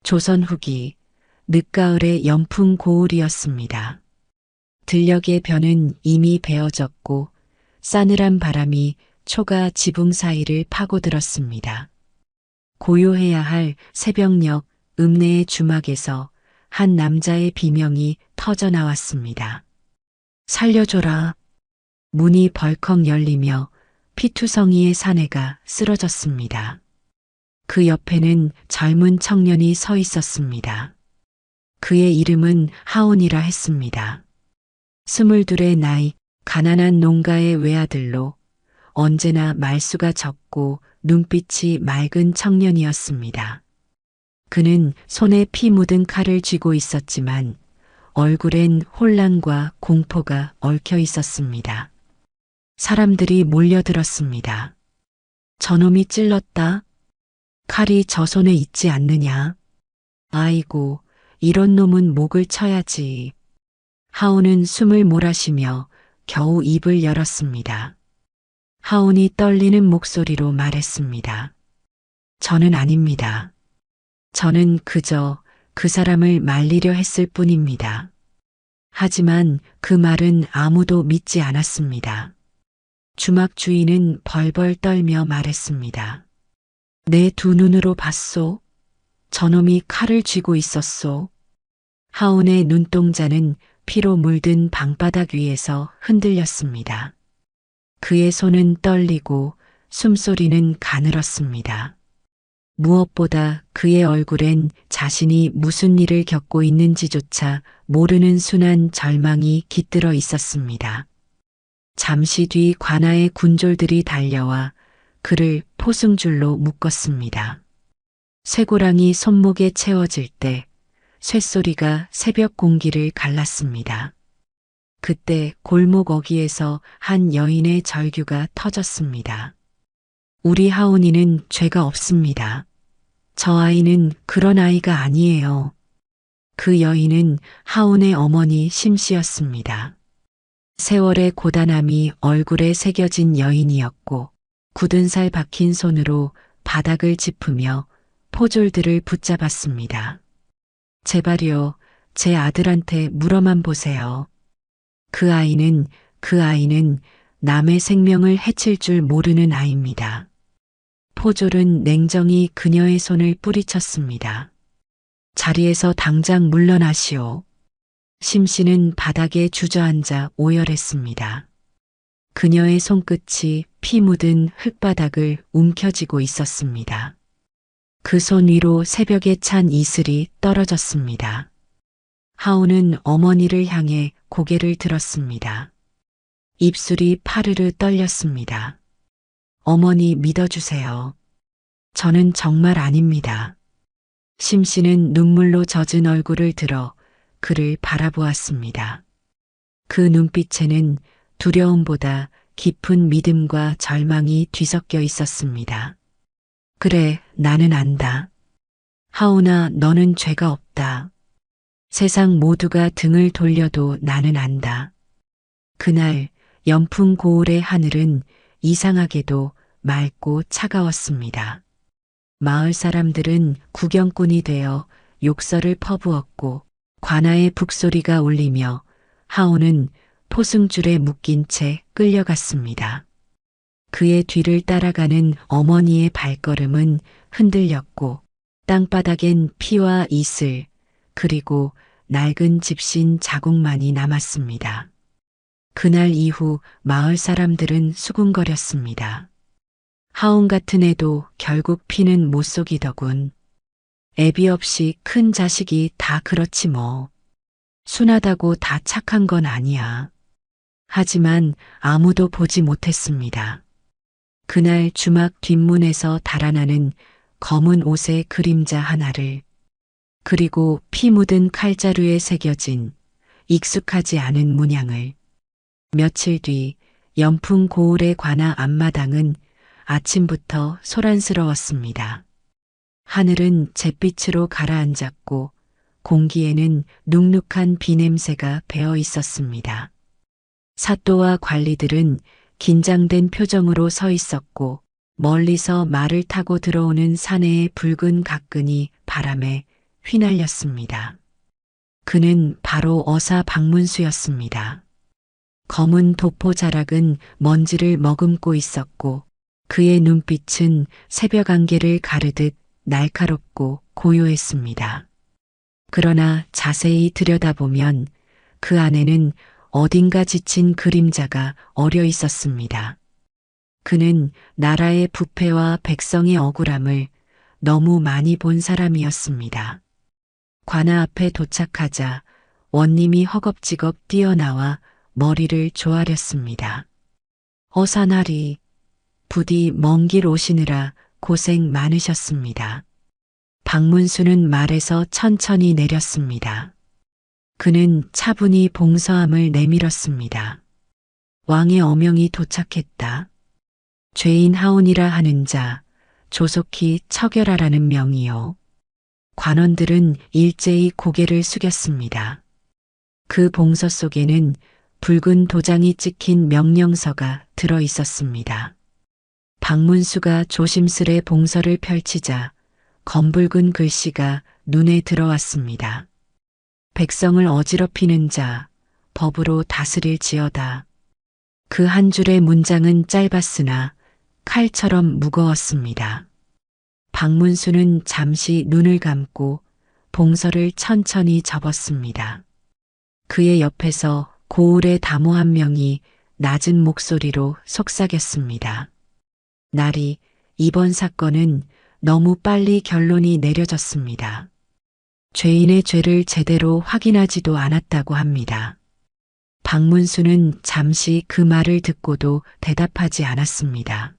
조선 후기 늦가을의 연풍 고을이었습니다. 들녘의 벼는 이미 베어졌고 싸늘한 바람이 초가 지붕 사이를 파고들었습니다. 고요해야 할 새벽녘 읍내의 주막에서 한 남자의 비명이 터져 나왔습니다. 살려줘라. 문이 벌컥 열리며 피투성이의 사내가 쓰러졌습니다. 그 옆에는 젊은 청년이 서 있었습니다. 그의 이름은 하온이라 했습니다. 22의 나이, 가난한 농가의 외아들로 언제나 말수가 적고 눈빛이 맑은 청년이었습니다. 그는 손에 피 묻은 칼을 쥐고 있었지만 얼굴엔 혼란과 공포가 얽혀 있었습니다. 사람들이 몰려들었습니다. 저놈이 찔렀다. 칼이 저 손에 있지 않느냐. 아이고, 이런 놈은 목을 쳐야지. 하온은 숨을 몰아쉬며 겨우 입을 열었습니다. 하온이 떨리는 목소리로 말했습니다. 저는 아닙니다. 저는 그저 그 사람을 말리려 했을 뿐입니다. 하지만 그 말은 아무도 믿지 않았습니다. 주막 주인은 벌벌 떨며 말했습니다. 내 두 눈으로 봤소. 저놈이 칼을 쥐고 있었소. 하온의 눈동자는 피로 물든 방바닥 위에서 흔들렸습니다. 그의 손은 떨리고 숨소리는 가늘었습니다. 무엇보다 그의 얼굴엔 자신이 무슨 일을 겪고 있는지조차 모르는 순한 절망이 깃들어 있었습니다. 잠시 뒤 관아의 군졸들이 달려와 그를 포승줄로 묶었습니다. 쇠고랑이 손목에 채워질 때 쇳소리가 새벽 공기를 갈랐습니다. 그때 골목 어귀에서 한 여인의 절규가 터졌습니다. 우리 하온이는 죄가 없습니다. 저 아이는 그런 아이가 아니에요. 그 여인은 하온의 어머니 심씨였습니다. 세월의 고단함이 얼굴에 새겨진 여인이었고 굳은 살 박힌 손으로 바닥을 짚으며 포졸들을 붙잡았습니다. 제발요, 제 아들한테 물어만 보세요. 그 아이는 남의 생명을 해칠 줄 모르는 아이입니다. 포졸은 냉정히 그녀의 손을 뿌리쳤습니다. 자리에서 당장 물러나시오. 심씨는 바닥에 주저앉아 오열했습니다. 그녀의 손끝이 피 묻은 흙바닥을 움켜쥐고 있었습니다. 그 손 위로 새벽에 찬 이슬이 떨어졌습니다. 하온은 어머니를 향해 고개를 들었습니다. 입술이 파르르 떨렸습니다. 어머니 믿어주세요. 저는 정말 아닙니다. 심씨는 눈물로 젖은 얼굴을 들어 그를 바라보았습니다. 그 눈빛에는 두려움보다 깊은 믿음과 절망이 뒤섞여 있었습니다. 그래, 나는 안다. 하온아, 너는 죄가 없다. 세상 모두가 등을 돌려도 나는 안다. 그날 연풍 고을의 하늘은 이상하게도 맑고 차가웠습니다. 마을 사람들은 구경꾼이 되어 욕설을 퍼부었고 관아의 북소리가 울리며 하온은 포승줄에 묶인 채 끌려갔습니다. 그의 뒤를 따라가는 어머니의 발걸음은 흔들렸고 땅바닥엔 피와 이슬 그리고 낡은 집신 자국만이 남았습니다. 그날 이후 마을 사람들은 수군거렸습니다. 하온 같은 애도 결국 피는 못 속이더군. 애비 없이 큰 자식이 다 그렇지 뭐. 순하다고 다 착한 건 아니야. 하지만 아무도 보지 못했습니다. 그날 주막 뒷문에서 달아나는 검은 옷의 그림자 하나를 그리고 피 묻은 칼자루에 새겨진 익숙하지 않은 문양을 며칠 뒤 연풍 고을의 관아 앞마당은 아침부터 소란스러웠습니다. 하늘은 잿빛으로 가라앉았고 공기에는 눅눅한 비냄새가 배어 있었습니다. 사또와 관리들은 긴장된 표정으로 서 있었고 멀리서 말을 타고 들어오는 사내의 붉은 각근이 바람에 휘날렸습니다. 그는 바로 어사 박문수였습니다. 검은 도포 자락은 먼지를 머금고 있었고 그의 눈빛은 새벽 안개를 가르듯 날카롭고 고요했습니다. 그러나 자세히 들여다보면 그 안에는 어딘가 지친 그림자가 어려 있었습니다. 그는 나라의 부패와 백성의 억울함을 너무 많이 본 사람이었습니다. 관아 앞에 도착하자 원님이 허겁지겁 뛰어나와 머리를 조아렸습니다. 어사나리, 부디 먼 길 오시느라 고생 많으셨습니다. 박문수는 말에서 천천히 내렸습니다. 그는 차분히 봉서함을 내밀었습니다. 왕의 어명이 도착했다. 죄인 하온이라 하는 자, 조속히 처결하라는 명이요. 관원들은 일제히 고개를 숙였습니다. 그 봉서 속에는 붉은 도장이 찍힌 명령서가 들어 있었습니다. 박문수가 조심스레 봉서를 펼치자 검붉은 글씨가 눈에 들어왔습니다. 백성을 어지럽히는 자, 법으로 다스릴 지어다. 그 한 줄의 문장은 짧았으나 칼처럼 무거웠습니다. 박문수는 잠시 눈을 감고 봉서를 천천히 접었습니다. 그의 옆에서 고을의 다모 한 명이 낮은 목소리로 속삭였습니다. 나리, 이번 사건은 너무 빨리 결론이 내려졌습니다. 죄인의 죄를 제대로 확인하지도 않았다고 합니다. 박문수는 잠시 그 말을 듣고도 대답하지 않았습니다.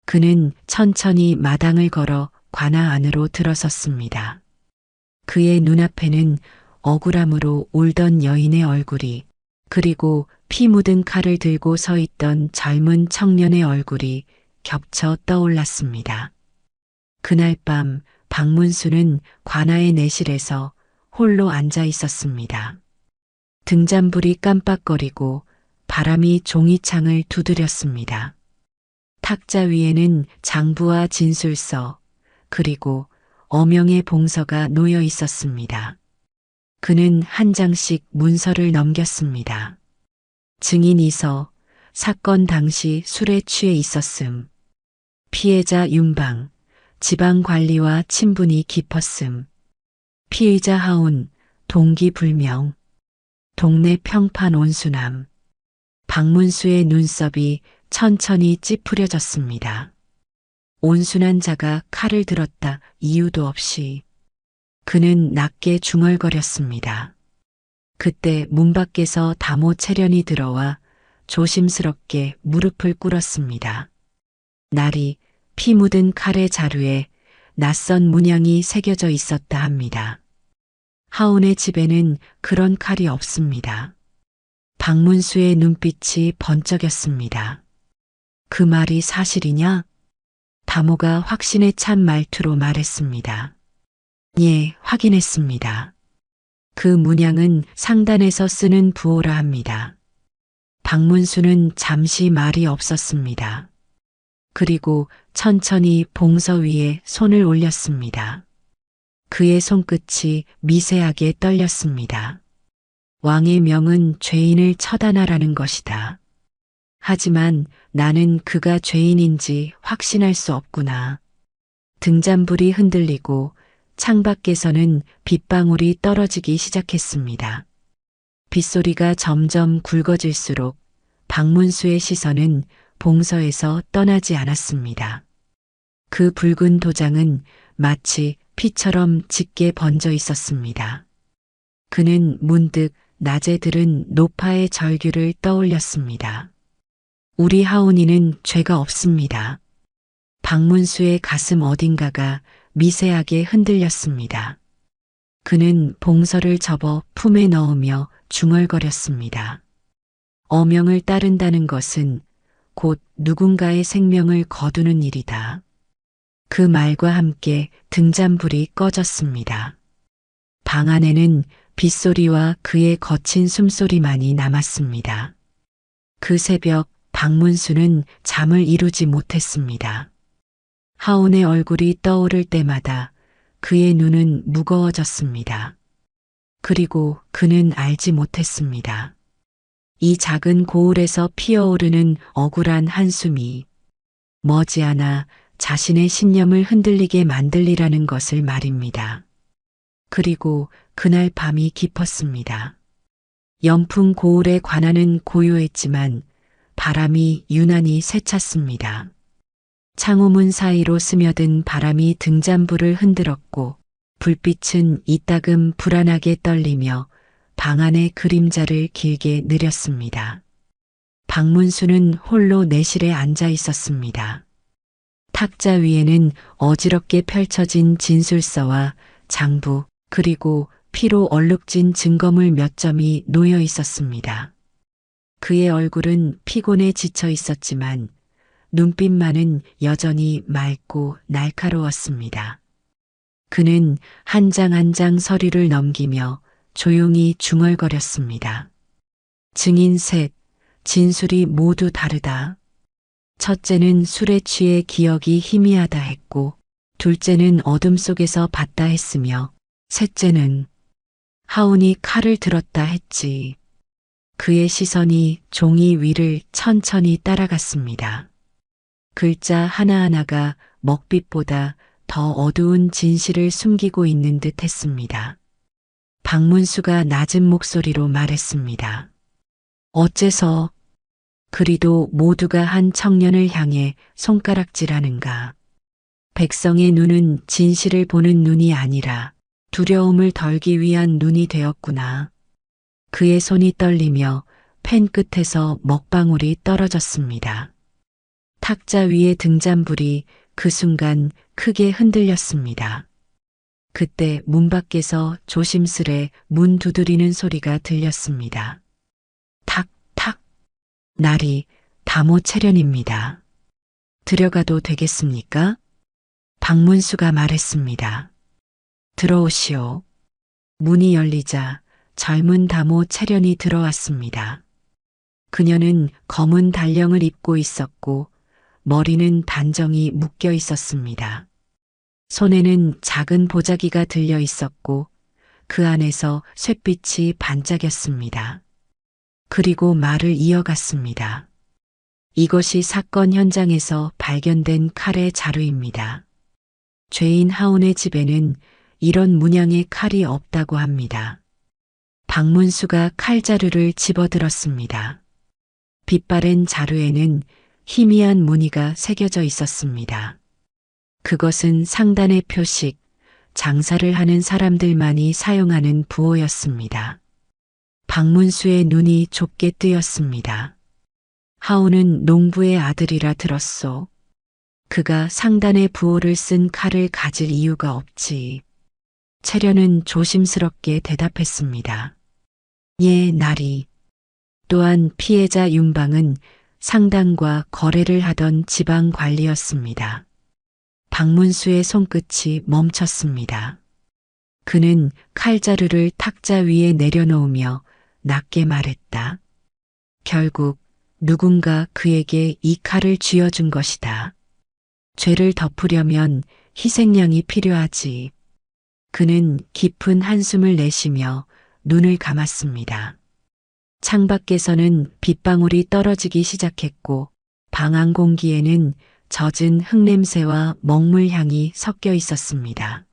그는 천천히 마당을 걸어 관아 안으로 들어섰습니다. 그의 눈앞에는 억울함으로 울던 여인의 얼굴이, 그리고 피 묻은 칼을 들고 서 있던 젊은 청년의 얼굴이 겹쳐 떠올랐습니다. 그날 밤 박문수는 관아의 내실에서 홀로 앉아 있었습니다. 등잔불이 깜빡거리고 바람이 종이창을 두드렸습니다. 탁자 위에는 장부와 진술서, 그리고 어명의 봉서가 놓여 있었습니다. 그는 한 장씩 문서를 넘겼습니다. 증인이서, 사건 당시 술에 취해 있었음. 피해자 윤방, 지방관리와 친분이 깊었음. 피의자 하온, 동기불명. 동네 평판 온수남. 박문수의 눈썹이 천천히 찌푸려졌습니다. 온순한 자가 칼을 들었다 이유도 없이. 그는 낮게 중얼거렸습니다. 그때 문 밖에서 다모 채련이 들어와 조심스럽게 무릎을 꿇었습니다. 날이 피 묻은 칼의 자루에 낯선 문양이 새겨져 있었다 합니다. 하온의 집에는 그런 칼이 없습니다. 박문수의 눈빛이 번쩍였습니다. 그 말이 사실이냐? 다모가 확신에 찬 말투로 말했습니다. 예, 확인했습니다. 그 문양은 상단에서 쓰는 부호라 합니다. 박문수는 잠시 말이 없었습니다. 그리고 천천히 봉서 위에 손을 올렸습니다. 그의 손끝이 미세하게 떨렸습니다. 왕의 명은 죄인을 처단하라는 것이다. 하지만 나는 그가 죄인인지 확신할 수 없구나. 등잔불이 흔들리고 창밖에서는 빗방울이 떨어지기 시작했습니다. 빗소리가 점점 굵어질수록 박문수의 시선은 봉서에서 떠나지 않았습니다. 그 붉은 도장은 마치 피처럼 짙게 번져 있었습니다. 그는 문득 낮에 들은 노파의 절규를 떠올렸습니다. 우리 하온이는 죄가 없습니다. 박문수의 가슴 어딘가가 미세하게 흔들렸습니다. 그는 봉서를 접어 품에 넣으며 중얼거렸습니다. 어명을 따른다는 것은 곧 누군가의 생명을 거두는 일이다. 그 말과 함께 등잔불이 꺼졌습니다. 방 안에는 빗소리와 그의 거친 숨소리만이 남았습니다. 그 새벽 박문수는 잠을 이루지 못했습니다. 하온의 얼굴이 떠오를 때마다 그의 눈은 무거워졌습니다. 그리고 그는 알지 못했습니다. 이 작은 고울에서 피어오르는 억울한 한숨이 머지않아 자신의 신념을 흔들리게 만들리라는 것을 말입니다. 그리고 그날 밤이 깊었습니다. 연풍 고울의 관아는 고요했지만 바람이 유난히 세찼습니다. 창호문 사이로 스며든 바람이 등잔불을 흔들었고 불빛은 이따금 불안하게 떨리며 방 안의 그림자를 길게 느렸습니다. 박문수는 홀로 내실에 앉아 있었습니다. 탁자 위에는 어지럽게 펼쳐진 진술서와 장부 그리고 피로 얼룩진 증거물 몇 점이 놓여 있었습니다. 그의 얼굴은 피곤에 지쳐 있었지만 눈빛만은 여전히 맑고 날카로웠습니다. 그는 한 장 한 장 서류를 넘기며 조용히 중얼거렸습니다. 증인 셋, 진술이 모두 다르다. 첫째는 술에 취해 기억이 희미하다 했고, 둘째는 어둠 속에서 봤다 했으며, 셋째는 하온이 칼을 들었다 했지. 그의 시선이 종이 위를 천천히 따라갔습니다. 글자 하나하나가 먹빛보다 더 어두운 진실을 숨기고 있는 듯 했습니다. 박문수가 낮은 목소리로 말했습니다. 어째서 그리도 모두가 한 청년을 향해 손가락질하는가. 백성의 눈은 진실을 보는 눈이 아니라 두려움을 덜기 위한 눈이 되었구나. 그의 손이 떨리며 펜 끝에서 먹방울이 떨어졌습니다. 탁자 위의 등잔불이 그 순간 크게 흔들렸습니다. 그때 문 밖에서 조심스레 문 두드리는 소리가 들렸습니다. 탁, 탁. 날이 다모 채련입니다. 들어가도 되겠습니까? 박문수가 말했습니다. 들어오시오. 문이 열리자 젊은 다모 채련이 들어왔습니다. 그녀는 검은 단령을 입고 있었고 머리는 단정히 묶여 있었습니다. 손에는 작은 보자기가 들려 있었고 그 안에서 쇳빛이 반짝였습니다. 그리고 말을 이어갔습니다. 이것이 사건 현장에서 발견된 칼의 자루입니다. 죄인 하온의 집에는 이런 문양의 칼이 없다고 합니다. 박문수가 칼자루를 집어들었습니다. 빛바랜 자루에는 희미한 무늬가 새겨져 있었습니다. 그것은 상단의 표식, 장사를 하는 사람들만이 사용하는 부호였습니다. 박문수의 눈이 좁게 뜨였습니다. 하온은 농부의 아들이라 들었소. 그가 상단의 부호를 쓴 칼을 가질 이유가 없지. 채련은 조심스럽게 대답했습니다. 예, 나리. 또한 피해자 윤방은 상당과 거래를 하던 지방 관리였습니다. 박문수의 손끝이 멈췄습니다. 그는 칼자루를 탁자 위에 내려놓으며 낮게 말했다. 결국 누군가 그에게 이 칼을 쥐어준 것이다. 죄를 덮으려면 희생양이 필요하지. 그는 깊은 한숨을 내쉬며 눈을 감았습니다. 창밖에서는 빗방울이 떨어지기 시작했고 방 안 공기에는 젖은 흙냄새와 먹물향이 섞여 있었습니다.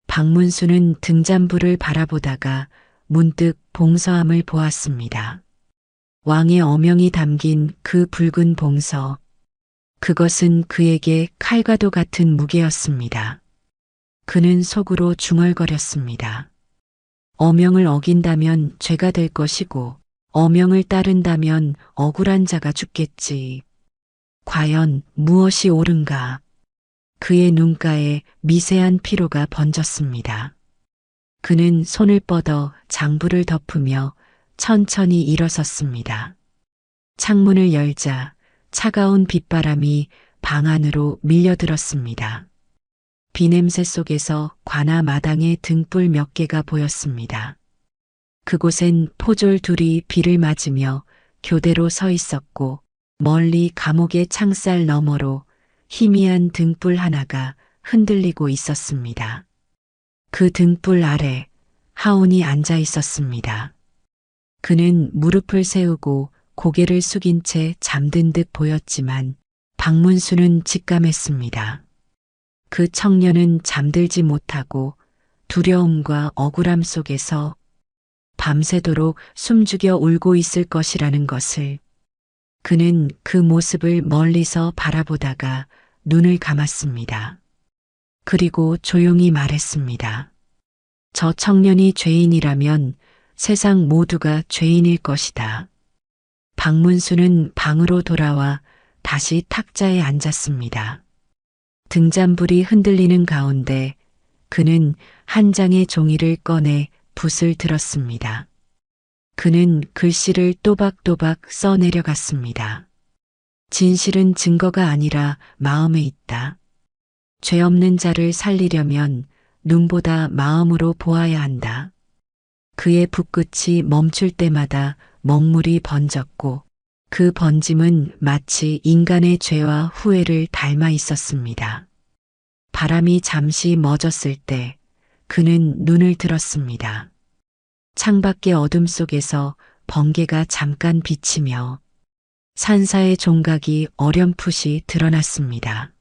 박문수는 등잔불을 바라보다가 문득 봉서함을 보았습니다. 왕의 어명이 담긴 그 붉은 봉서. 그것은 그에게 칼과도 같은 무게였습니다. 그는 속으로 중얼거렸습니다. 어명을 어긴다면 죄가 될 것이고 어명을 따른다면 억울한 자가 죽겠지. 과연 무엇이 옳은가? 그의 눈가에 미세한 피로가 번졌습니다. 그는 손을 뻗어 장부를 덮으며 천천히 일어섰습니다. 창문을 열자 차가운 빗바람이 방 안으로 밀려들었습니다. 비냄새 속에서 관아 마당에 등불 몇 개가 보였습니다. 그곳엔 포졸 둘이 비를 맞으며 교대로 서 있었고 멀리 감옥의 창살 너머로 희미한 등불 하나가 흔들리고 있었습니다. 그 등불 아래 하온이 앉아 있었습니다. 그는 무릎을 세우고 고개를 숙인 채 잠든 듯 보였지만 박문수는 직감했습니다. 그 청년은 잠들지 못하고 두려움과 억울함 속에서 밤새도록 숨죽여 울고 있을 것이라는 것을. 그는 그 모습을 멀리서 바라보다가 눈을 감았습니다. 그리고 조용히 말했습니다. 저 청년이 죄인이라면 세상 모두가 죄인일 것이다. 박문수는 방으로 돌아와 다시 탁자에 앉았습니다. 등잔불이 흔들리는 가운데 그는 한 장의 종이를 꺼내 붓을 들었습니다. 그는 글씨를 또박또박 써내려갔습니다. 진실은 증거가 아니라 마음에 있다. 죄 없는 자를 살리려면 눈보다 마음으로 보아야 한다. 그의 붓끝이 멈출 때마다 먹물이 번졌고 그 번짐은 마치 인간의 죄와 후회를 닮아 있었습니다. 바람이 잠시 멎었을 때 그는 눈을 들었습니다. 창밖의 어둠 속에서 번개가 잠깐 비치며 산사의 종각이 어렴풋이 드러났습니다.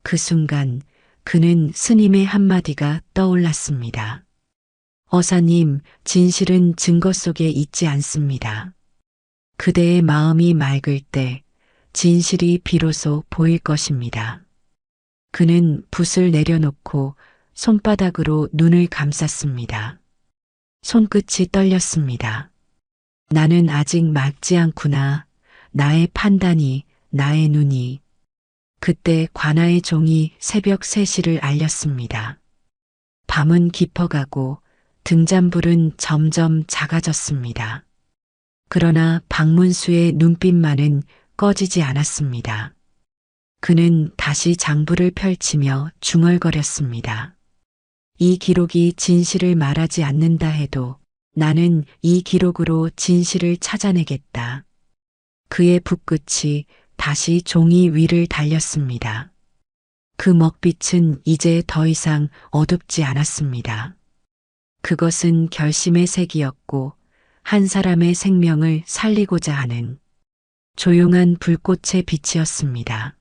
그 순간 그는 스님의 한마디가 떠올랐습니다. 어사님, 진실은 증거 속에 있지 않습니다. 그대의 마음이 맑을 때 진실이 비로소 보일 것입니다. 그는 붓을 내려놓고 손바닥으로 눈을 감쌌습니다. 손끝이 떨렸습니다. 나는 아직 맑지 않구나. 나의 판단이, 나의 눈이. 그때 관아의 종이 새벽 3시를 알렸습니다. 밤은 깊어가고 등잔불은 점점 작아졌습니다. 그러나 박문수의 눈빛만은 꺼지지 않았습니다. 그는 다시 장부를 펼치며 중얼거렸습니다. 이 기록이 진실을 말하지 않는다 해도 나는 이 기록으로 진실을 찾아내겠다. 그의 붓끝이 다시 종이 위를 달렸습니다. 그 먹빛은 이제 더 이상 어둡지 않았습니다. 그것은 결심의 색이었고 한 사람의 생명을 살리고자 하는 조용한 불꽃의 빛이었습니다.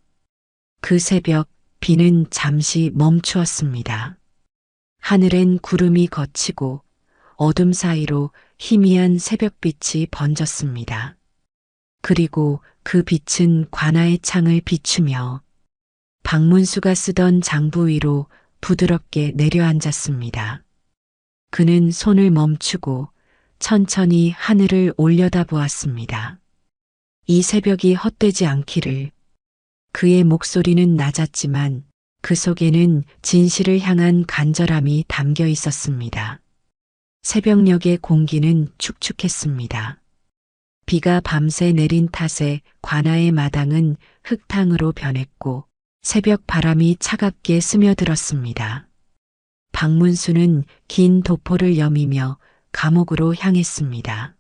그 새벽 비는 잠시 멈추었습니다. 하늘엔 구름이 걷히고 어둠 사이로 희미한 새벽빛이 번졌습니다. 그리고 그 빛은 관아의 창을 비추며 박문수가 쓰던 장부 위로 부드럽게 내려앉았습니다. 그는 손을 멈추고 천천히 하늘을 올려다보았습니다. 이 새벽이 헛되지 않기를. 그의 목소리는 낮았지만 그 속에는 진실을 향한 간절함이 담겨 있었습니다. 새벽녘의 공기는 축축했습니다. 비가 밤새 내린 탓에 관아의 마당은 흙탕으로 변했고 새벽 바람이 차갑게 스며들었습니다. 박문수는 긴 도포를 여미며 감옥으로 향했습니다.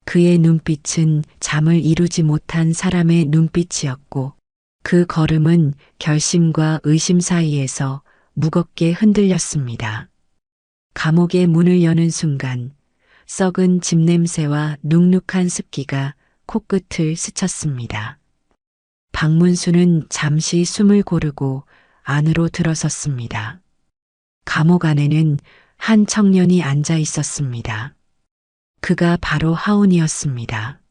그의 눈빛은 잠을 이루지 못한 사람의 눈빛이었고 그 걸음은 결심과 의심 사이에서 무겁게 흔들렸습니다. 감옥의 문을 여는 순간 썩은 집 냄새와 눅눅한 습기가 코끝을 스쳤습니다. 박문수는 잠시 숨을 고르고 안으로 들어섰습니다. 감옥 안에는 한 청년이 앉아 있었습니다. 그가 바로 하온이었습니다.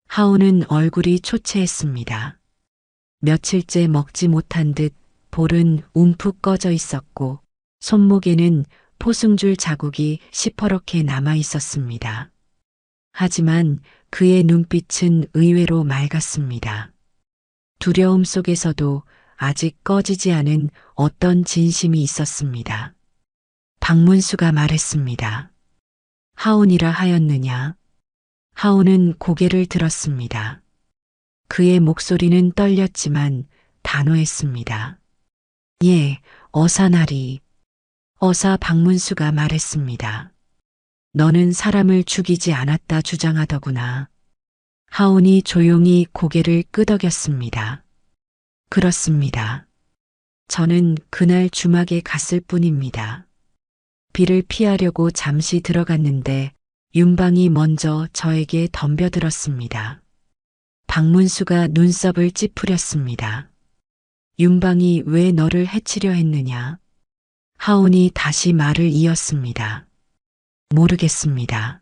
하온은 얼굴이 초췌했습니다. 며칠째 먹지 못한 듯 볼은 움푹 꺼져 있었고 손목에는 포승줄 자국이 시퍼렇게 남아 있었습니다. 하지만 그의 눈빛은 의외로 맑았습니다. 두려움 속에서도 아직 꺼지지 않은 어떤 진심이 있었습니다. 박문수가 말했습니다. 하온이라 하였느냐? 하온은 고개를 들었습니다. 그의 목소리는 떨렸지만 단호했습니다. 예, 어사나리. 어사 박문수가 말했습니다. 너는 사람을 죽이지 않았다 주장하더구나. 하온이 조용히 고개를 끄덕였습니다. 그렇습니다. 저는 그날 주막에 갔을 뿐입니다. 비를 피하려고 잠시 들어갔는데 윤방이 먼저 저에게 덤벼들었습니다. 박문수가 눈썹을 찌푸렸습니다. 윤방이 왜 너를 해치려 했느냐? 하온이 다시 말을 이었습니다. 모르겠습니다.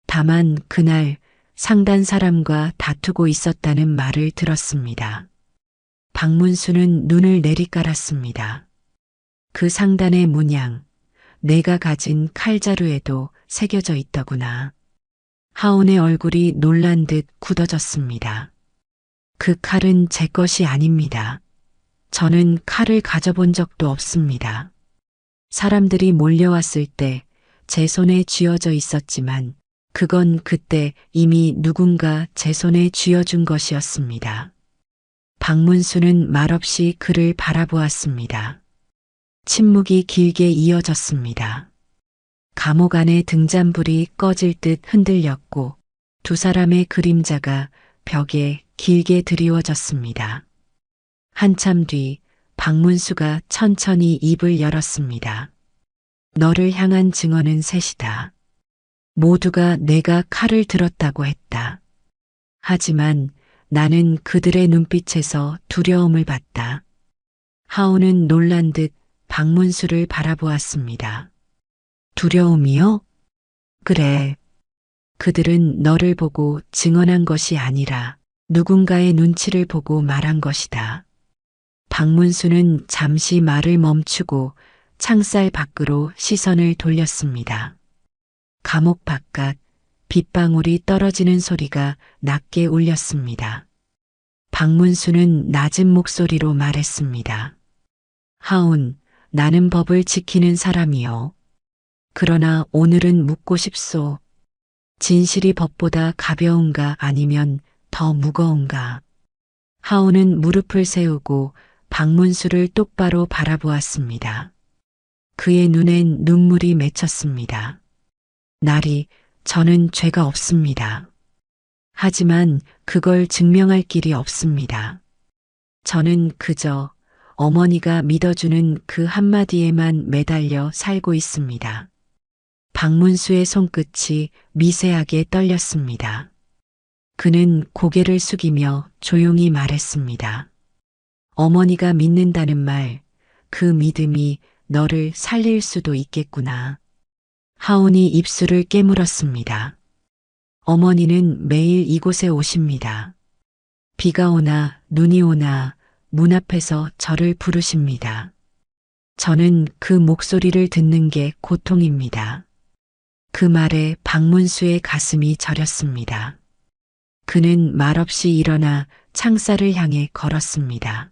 다만 그날 상단 사람과 다투고 있었다는 말을 들었습니다. 박문수는 눈을 내리깔았습니다. 그 상단의 문양, 내가 가진 칼자루에도 새겨져 있더구나. 하온의 얼굴이 놀란 듯 굳어졌습니다. 그 칼은 제 것이 아닙니다. 저는 칼을 가져본 적도 없습니다. 사람들이 몰려왔을 때 제 손에 쥐어져 있었지만 그건 그때 이미 누군가 제 손에 쥐어준 것이었습니다. 박문수는 말없이 그를 바라보았습니다. 침묵이 길게 이어졌습니다. 감옥 안의 등잔불이 꺼질 듯 흔들렸고 두 사람의 그림자가 벽에 길게 드리워졌습니다. 한참 뒤 박문수가 천천히 입을 열었습니다. 너를 향한 증언은 셋이다. 모두가 내가 칼을 들었다고 했다. 하지만 나는 그들의 눈빛에서 두려움을 봤다. 하온은 놀란 듯 박문수를 바라보았습니다. 두려움이요? 그래. 그들은 너를 보고 증언한 것이 아니라 누군가의 눈치를 보고 말한 것이다. 박문수는 잠시 말을 멈추고 창살 밖으로 시선을 돌렸습니다. 감옥 바깥 빗방울이 떨어지는 소리가 낮게 울렸습니다. 박문수는 낮은 목소리로 말했습니다. 하온, 나는 법을 지키는 사람이요. 그러나 오늘은 묻고 싶소. 진실이 법보다 가벼운가 아니면 더 무거운가? 하온은 무릎을 세우고 박문수를 똑바로 바라보았습니다. 그의 눈엔 눈물이 맺혔습니다. 나리, 저는 죄가 없습니다. 하지만 그걸 증명할 길이 없습니다. 저는 그저 어머니가 믿어주는 그 한마디에만 매달려 살고 있습니다. 박문수의 손끝이 미세하게 떨렸습니다. 그는 고개를 숙이며 조용히 말했습니다. 어머니가 믿는다는 말, 그 믿음이 너를 살릴 수도 있겠구나. 하온이 입술을 깨물었습니다. 어머니는 매일 이곳에 오십니다. 비가 오나 눈이 오나 문 앞에서 저를 부르십니다. 저는 그 목소리를 듣는 게 고통입니다. 그 말에 박문수의 가슴이 저렸습니다. 그는 말없이 일어나 창살을 향해 걸었습니다.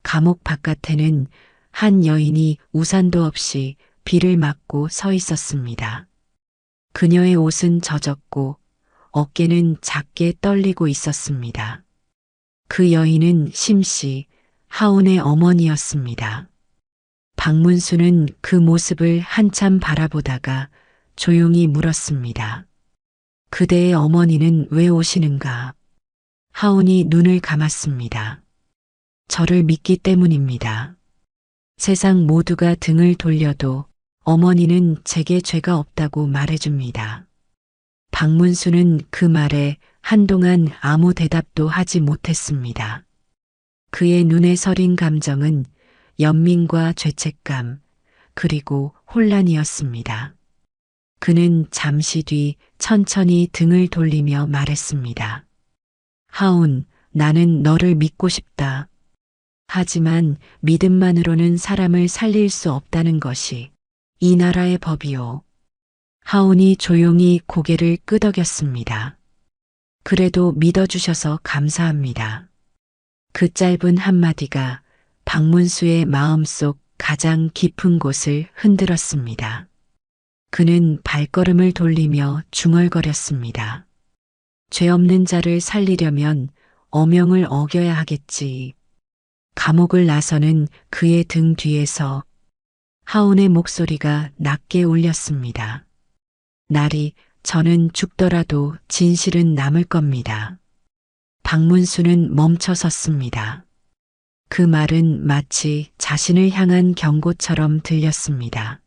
감옥 바깥에는 한 여인이 우산도 없이 비를 맞고 서 있었습니다. 그녀의 옷은 젖었고 어깨는 작게 떨리고 있었습니다. 그 여인은 심씨, 하온의 어머니였습니다. 박문수는 그 모습을 한참 바라보다가 조용히 물었습니다. 그대의 어머니는 왜 오시는가? 하온이 눈을 감았습니다. 저를 믿기 때문입니다. 세상 모두가 등을 돌려도 어머니는 제게 죄가 없다고 말해줍니다. 박문수는 그 말에 한동안 아무 대답도 하지 못했습니다. 그의 눈에 서린 감정은 연민과 죄책감, 그리고 혼란이었습니다. 그는 잠시 뒤 천천히 등을 돌리며 말했습니다. 하온, 나는 너를 믿고 싶다. 하지만 믿음만으로는 사람을 살릴 수 없다는 것이 이 나라의 법이요. 하온이 조용히 고개를 끄덕였습니다. 그래도 믿어주셔서 감사합니다. 그 짧은 한마디가 박문수의 마음속 가장 깊은 곳을 흔들었습니다. 그는 발걸음을 돌리며 중얼거렸습니다. 죄 없는 자를 살리려면 어명을 어겨야 하겠지. 감옥을 나서는 그의 등 뒤에서 하온의 목소리가 낮게 울렸습니다. 나리, 저는 죽더라도 진실은 남을 겁니다. 박문수는 멈춰 섰습니다. 그 말은 마치 자신을 향한 경고처럼 들렸습니다.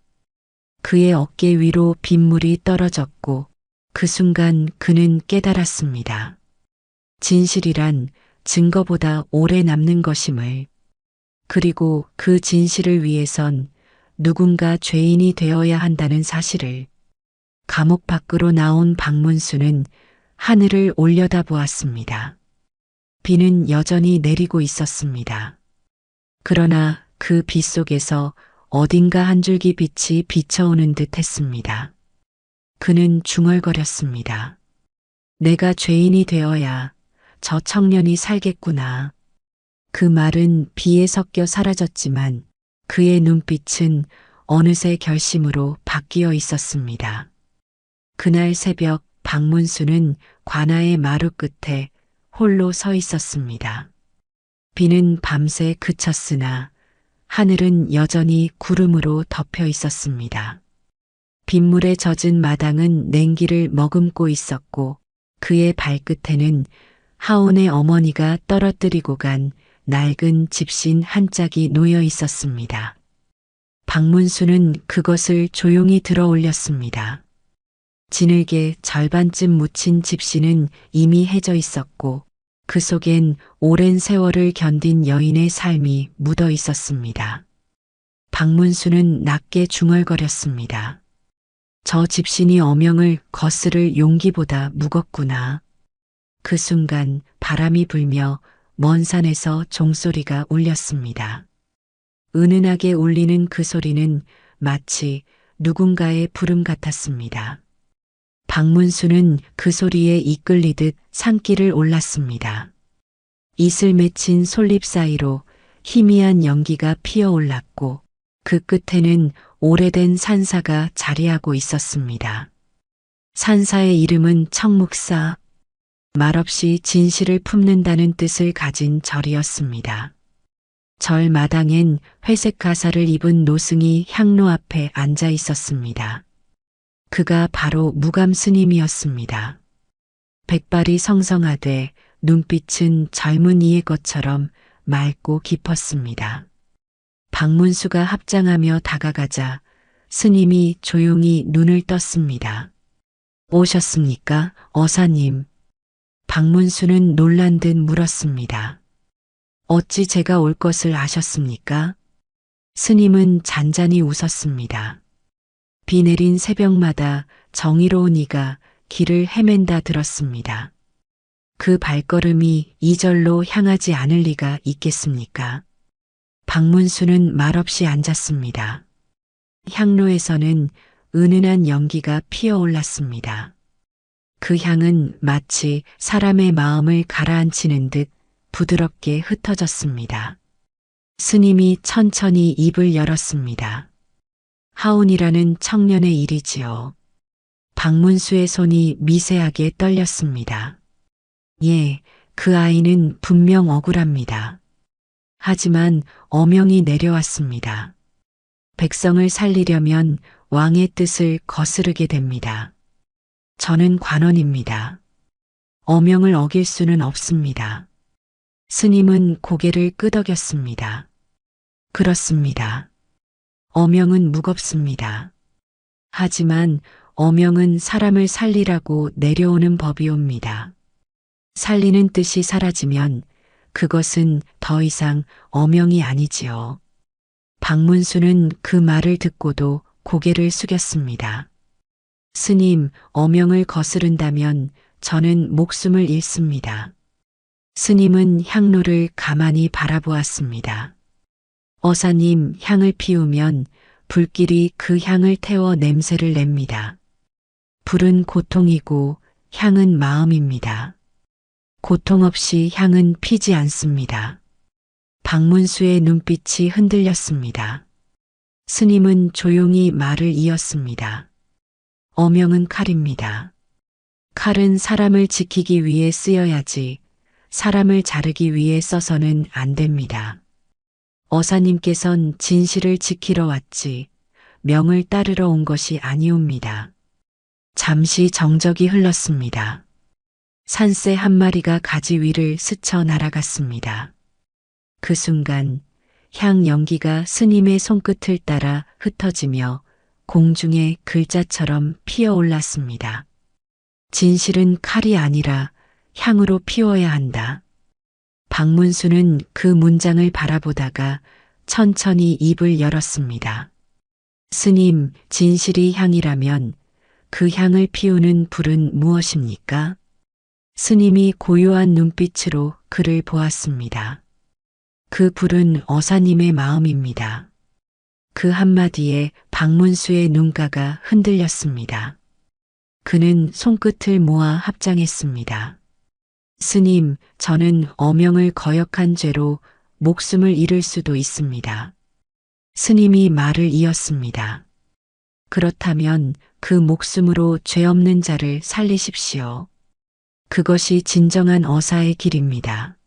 그의 어깨 위로 빗물이 떨어졌고 그 순간 그는 깨달았습니다. 진실이란 증거보다 오래 남는 것임을. 그리고 그 진실을 위해선 누군가 죄인이 되어야 한다는 사실을. 감옥 밖으로 나온 박문수는 하늘을 올려다보았습니다. 비는 여전히 내리고 있었습니다. 그러나 그 비 속에서 어딘가 한 줄기 빛이 비쳐오는 듯 했습니다. 그는 중얼거렸습니다. 내가 죄인이 되어야 저 청년이 살겠구나. 그 말은 비에 섞여 사라졌지만 그의 눈빛은 어느새 결심으로 바뀌어 있었습니다. 그날 새벽 박문수는 관아의 마루 끝에 홀로 서 있었습니다. 비는 밤새 그쳤으나 하늘은 여전히 구름으로 덮여 있었습니다. 빗물에 젖은 마당은 냉기를 머금고 있었고 그의 발끝에는 하온의 어머니가 떨어뜨리고 간 낡은 집신 한 짝이 놓여 있었습니다. 박문수는 그것을 조용히 들어 올렸습니다. 진흙에 절반쯤 묻힌 집신은 이미 해져 있었고 그 속엔 오랜 세월을 견딘 여인의 삶이 묻어 있었습니다. 박문수는 낮게 중얼거렸습니다. 저 집신이 어명을 거스를 용기보다 무겁구나. 그 순간 바람이 불며 먼 산에서 종소리가 울렸습니다. 은은하게 울리는 그 소리는 마치 누군가의 부름 같았습니다. 박문수는 그 소리에 이끌리듯 산길을 올랐습니다. 이슬 맺힌 솔잎 사이로 희미한 연기가 피어올랐고 그 끝에는 오래된 산사가 자리하고 있었습니다. 산사의 이름은 청묵사, 말없이 진실을 품는다는 뜻을 가진 절이었습니다. 절 마당엔 회색 가사를 입은 노승이 향로 앞에 앉아 있었습니다. 그가 바로 무감 스님이었습니다. 백발이 성성하되 눈빛은 젊은이의 것처럼 맑고 깊었습니다. 박문수가 합장하며 다가가자 스님이 조용히 눈을 떴습니다. 오셨습니까, 어사님? 박문수는 놀란 듯 물었습니다. 어찌 제가 올 것을 아셨습니까? 스님은 잔잔히 웃었습니다. 비 내린 새벽마다 정의로운 이가 길을 헤맨다 들었습니다. 그 발걸음이 이 절로 향하지 않을 리가 있겠습니까? 박문수는 말없이 앉았습니다. 향로에서는 은은한 연기가 피어올랐습니다. 그 향은 마치 사람의 마음을 가라앉히는 듯 부드럽게 흩어졌습니다. 스님이 천천히 입을 열었습니다. 하온이라는 청년의 일이지요. 박문수의 손이 미세하게 떨렸습니다. 예, 그 아이는 분명 억울합니다. 하지만 어명이 내려왔습니다. 백성을 살리려면 왕의 뜻을 거스르게 됩니다. 저는 관원입니다. 어명을 어길 수는 없습니다. 스님은 고개를 끄덕였습니다. 그렇습니다. 어명은 무겁습니다. 하지만 어명은 사람을 살리라고 내려오는 법이옵니다. 살리는 뜻이 사라지면 그것은 더 이상 어명이 아니지요. 박문수는 그 말을 듣고도 고개를 숙였습니다. 스님, 어명을 거스른다면 저는 목숨을 잃습니다. 스님은 향로를 가만히 바라보았습니다. 어사님, 향을 피우면 불길이 그 향을 태워 냄새를 냅니다. 불은 고통이고 향은 마음입니다. 고통 없이 향은 피지 않습니다. 박문수의 눈빛이 흔들렸습니다. 스님은 조용히 말을 이었습니다. 어명은 칼입니다. 칼은 사람을 지키기 위해 쓰여야지 사람을 자르기 위해 써서는 안 됩니다. 어사님께선 진실을 지키러 왔지 명을 따르러 온 것이 아니옵니다. 잠시 정적이 흘렀습니다. 산새 한 마리가 가지 위를 스쳐 날아갔습니다. 그 순간 향 연기가 스님의 손끝을 따라 흩어지며 공중에 글자처럼 피어올랐습니다. 진실은 칼이 아니라 향으로 피워야 한다. 박문수는 그 문장을 바라보다가 천천히 입을 열었습니다. 스님, 진실이 향이라면 그 향을 피우는 불은 무엇입니까? 스님이 고요한 눈빛으로 그를 보았습니다. 그 불은 어사님의 마음입니다. 그 한마디에 박문수의 눈가가 흔들렸습니다. 그는 손끝을 모아 합장했습니다. 스님, 저는 어명을 거역한 죄로 목숨을 잃을 수도 있습니다. 스님이 말을 이었습니다. 그렇다면 그 목숨으로 죄 없는 자를 살리십시오. 그것이 진정한 어사의 길입니다.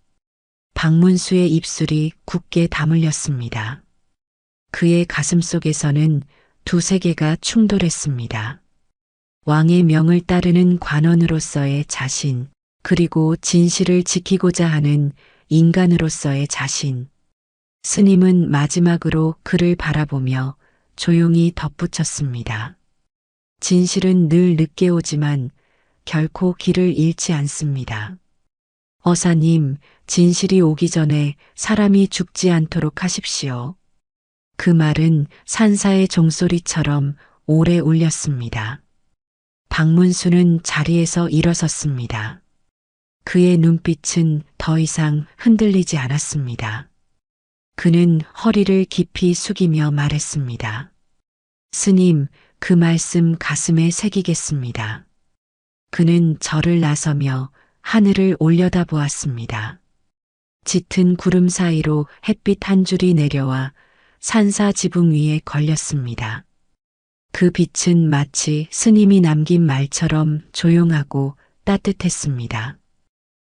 박문수의 입술이 굳게 다물렸습니다. 그의 가슴 속에서는 두 세계가 충돌했습니다. 왕의 명을 따르는 관원으로서의 자신, 그리고 진실을 지키고자 하는 인간으로서의 자신. 스님은 마지막으로 그를 바라보며 조용히 덧붙였습니다. 진실은 늘 늦게 오지만 결코 길을 잃지 않습니다. 어사님, 진실이 오기 전에 사람이 죽지 않도록 하십시오. 그 말은 산사의 종소리처럼 오래 울렸습니다. 박문수는 자리에서 일어섰습니다. 그의 눈빛은 더 이상 흔들리지 않았습니다. 그는 허리를 깊이 숙이며 말했습니다. 스님, 그 말씀 가슴에 새기겠습니다. 그는 절을 나서며 하늘을 올려다보았습니다. 짙은 구름 사이로 햇빛 한 줄이 내려와 산사 지붕 위에 걸렸습니다. 그 빛은 마치 스님이 남긴 말처럼 조용하고 따뜻했습니다.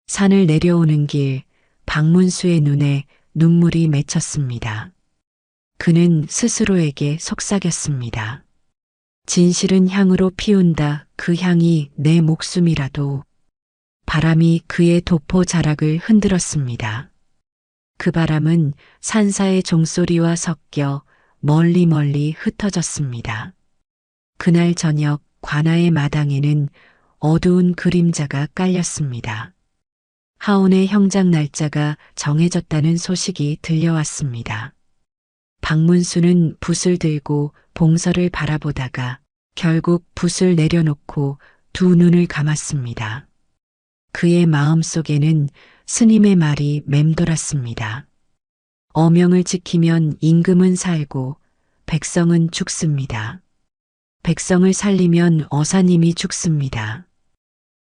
산을 내려오는 길, 박문수의 눈에 눈물이 맺혔습니다. 그는 스스로에게 속삭였습니다. 진실은 향으로 피운다. 그 향이 내 목숨이라도. 바람이 그의 도포 자락을 흔들었습니다. 그 바람은 산사의 종소리와 섞여 멀리 멀리 흩어졌습니다. 그날 저녁 관아의 마당에는 어두운 그림자가 깔렸습니다. 하온의 형장 날짜가 정해졌다는 소식이 들려왔습니다. 박문수는 붓을 들고 봉서를 바라보다가 결국 붓을 내려놓고 두 눈을 감았습니다. 그의 마음속에는 스님의 말이 맴돌았습니다. 어명을 지키면 임금은 살고 백성은 죽습니다. 백성을 살리면 어사님이 죽습니다.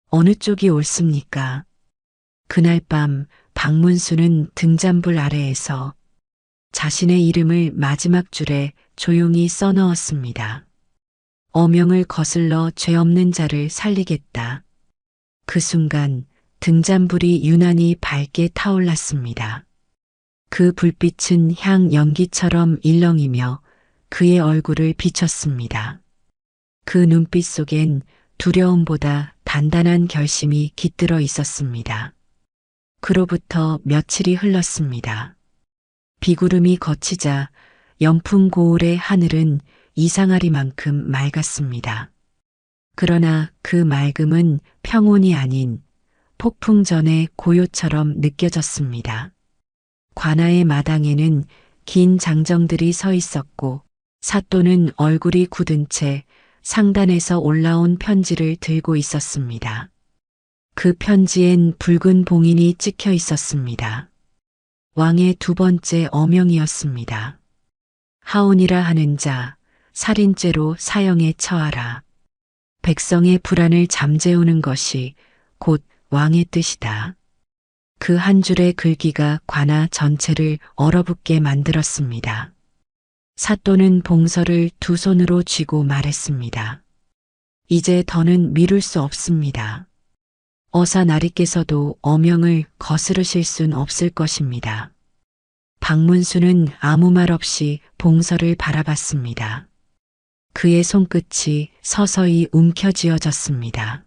어느 쪽이 옳습니까? 그날 밤 박문수는 등잔불 아래에서 자신의 이름을 마지막 줄에 조용히 써넣었습니다. 어명을 거슬러 죄 없는 자를 살리겠다. 그 순간 등잔불이 유난히 밝게 타올랐습니다. 그 불빛은 향 연기처럼 일렁이며 그의 얼굴을 비췄습니다. 그 눈빛 속엔 두려움보다 단단한 결심이 깃들어 있었습니다. 그로부터 며칠이 흘렀습니다. 비구름이 걷히자 연풍 고울의 하늘은 이상하리만큼 맑았습니다. 그러나 그 맑음은 평온이 아닌 폭풍 전의 고요처럼 느껴졌습니다. 관아의 마당에는 긴 장정들이 서 있었고 사또는 얼굴이 굳은 채 상단에서 올라온 편지를 들고 있었습니다. 그 편지엔 붉은 봉인이 찍혀 있었습니다. 왕의 두 번째 어명이었습니다. 하온이라 하는 자, 살인죄로 사형에 처하라. 백성의 불안을 잠재우는 것이 곧 왕의 뜻이다. 그 한 줄의 글귀가 관아 전체를 얼어붙게 만들었습니다. 사또는 봉서를 두 손으로 쥐고 말했습니다. 이제 더는 미룰 수 없습니다. 어사 나리께서도 어명을 거스르실 순 없을 것입니다. 박문수는 아무 말 없이 봉서를 바라봤습니다. 그의 손끝이 서서히 움켜쥐어졌습니다.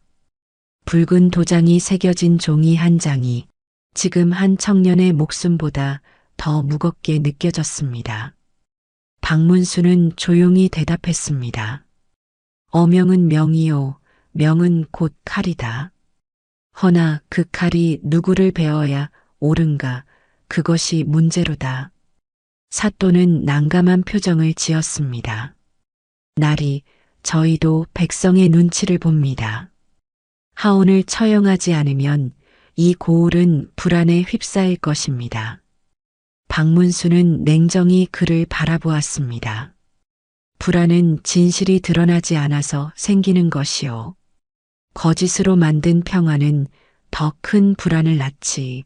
붉은 도장이 새겨진 종이 한 장이 지금 한 청년의 목숨보다 더 무겁게 느껴졌습니다. 박문수는 조용히 대답했습니다. 어명은 명이요, 명은 곧 칼이다. 허나 그 칼이 누구를 베어야 옳은가, 그것이 문제로다. 사또는 난감한 표정을 지었습니다. 날이, 저희도 백성의 눈치를 봅니다. 하온을 처형하지 않으면 이 고을은 불안에 휩싸일 것입니다. 박문수는 냉정히 그를 바라보았습니다. 불안은 진실이 드러나지 않아서 생기는 것이요. 거짓으로 만든 평화는 더 큰 불안을 낳지.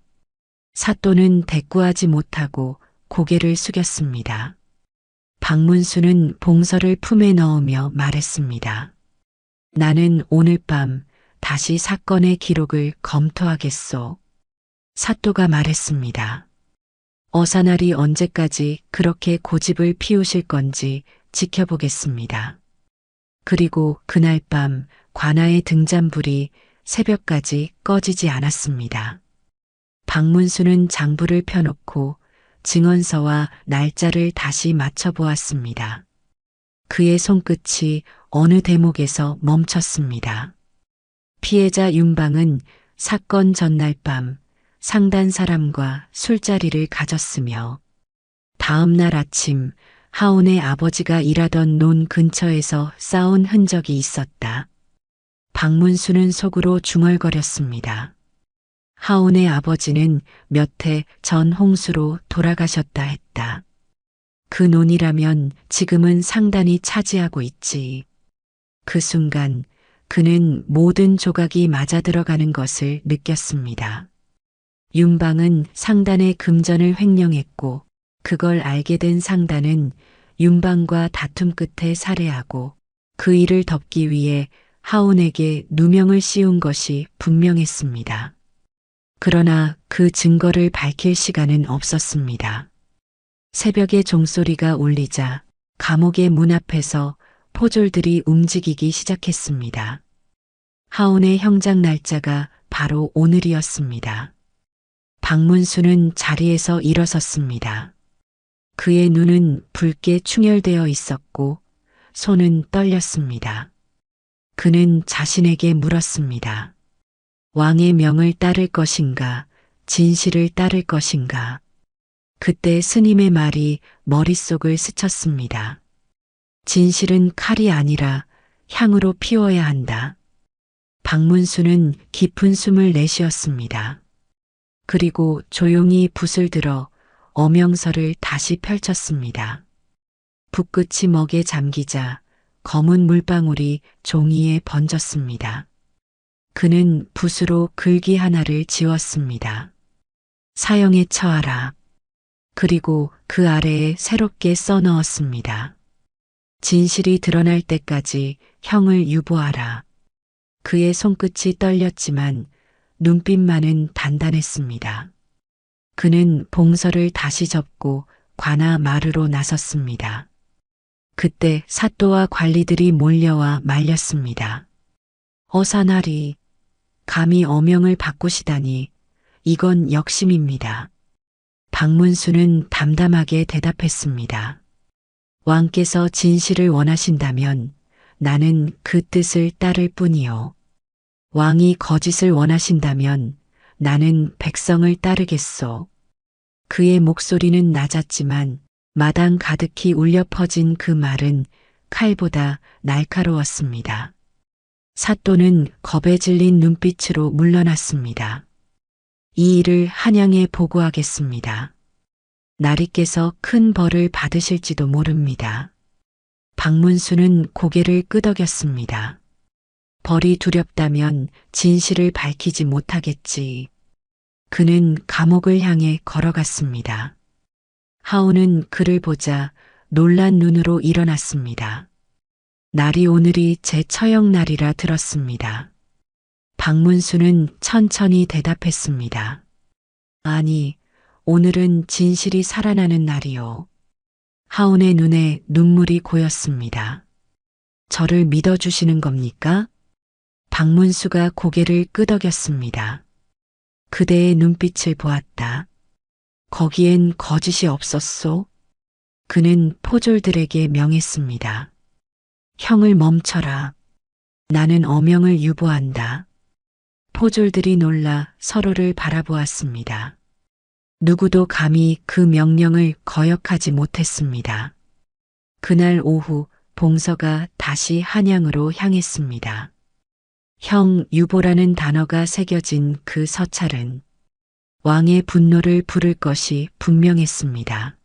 사또는 대꾸하지 못하고 고개를 숙였습니다. 박문수는 봉서를 품에 넣으며 말했습니다. 나는 오늘 밤 다시 사건의 기록을 검토하겠소. 사또가 말했습니다. 어사날이 언제까지 그렇게 고집을 피우실 건지 지켜보겠습니다. 그리고 그날 밤 관아의 등잔불이 새벽까지 꺼지지 않았습니다. 박문수는 장부를 펴놓고 증언서와 날짜를 다시 맞춰보았습니다. 그의 손끝이 어느 대목에서 멈췄습니다. 피해자 윤방은 사건 전날 밤 상단 사람과 술자리를 가졌으며 다음 날 아침 하온의 아버지가 일하던 논 근처에서 싸운 흔적이 있었다. 박문수는 속으로 중얼거렸습니다. 하온의 아버지는 몇 해 전 홍수로 돌아가셨다 했다. 그 논이라면 지금은 상단이 차지하고 있지. 그 순간 그는 모든 조각이 맞아들어가는 것을 느꼈습니다. 윤방은 상단의 금전을 횡령했고 그걸 알게 된 상단은 윤방과 다툼 끝에 살해하고 그 일을 덮기 위해 하온에게 누명을 씌운 것이 분명했습니다. 그러나 그 증거를 밝힐 시간은 없었습니다. 새벽에 종소리가 울리자 감옥의 문 앞에서 포졸들이 움직이기 시작했습니다. 하온의 형장 날짜가 바로 오늘이었습니다. 박문수는 자리에서 일어섰습니다. 그의 눈은 붉게 충혈되어 있었고 손은 떨렸습니다. 그는 자신에게 물었습니다. 왕의 명을 따를 것인가, 진실을 따를 것인가. 그때 스님의 말이 머릿속을 스쳤습니다. 진실은 칼이 아니라 향으로 피워야 한다. 박문수는 깊은 숨을 내쉬었습니다. 그리고 조용히 붓을 들어 어명서를 다시 펼쳤습니다. 붓끝이 먹에 잠기자 검은 물방울이 종이에 번졌습니다. 그는 붓으로 글귀 하나를 지웠습니다. 사형에 처하라. 그리고 그 아래에 새롭게 써넣었습니다. 진실이 드러날 때까지 형을 유보하라. 그의 손끝이 떨렸지만 눈빛만은 단단했습니다. 그는 봉서를 다시 접고 관아 마루로 나섰습니다. 그때 사또와 관리들이 몰려와 말렸습니다. 어사날이 감히 어명을 바꾸시다니 이건 역심입니다. 박문수는 담담하게 대답했습니다. 왕께서 진실을 원하신다면 나는 그 뜻을 따를 뿐이요. 왕이 거짓을 원하신다면 나는 백성을 따르겠소. 그의 목소리는 낮았지만 마당 가득히 울려 퍼진 그 말은 칼보다 날카로웠습니다. 사또는 겁에 질린 눈빛으로 물러났습니다. 이 일을 한양에 보고하겠습니다. 나리께서 큰 벌을 받으실지도 모릅니다. 박문수는 고개를 끄덕였습니다. 벌이 두렵다면 진실을 밝히지 못하겠지. 그는 감옥을 향해 걸어갔습니다. 하온은 그를 보자 놀란 눈으로 일어났습니다. 날이 오늘이 제 처형 날이라 들었습니다. 박문수는 천천히 대답했습니다. 아니, 오늘은 진실이 살아나는 날이요. 하온의 눈에 눈물이 고였습니다. 저를 믿어주시는 겁니까? 박문수가 고개를 끄덕였습니다. 그대의 눈빛을 보았다. 거기엔 거짓이 없었소? 그는 포졸들에게 명했습니다. 형을 멈춰라. 나는 어명을 유보한다. 포졸들이 놀라 서로를 바라보았습니다. 누구도 감히 그 명령을 거역하지 못했습니다. 그날 오후 봉서가 다시 한양으로 향했습니다. 형 유보라는 단어가 새겨진 그 서찰은 왕의 분노를 부를 것이 분명했습니다.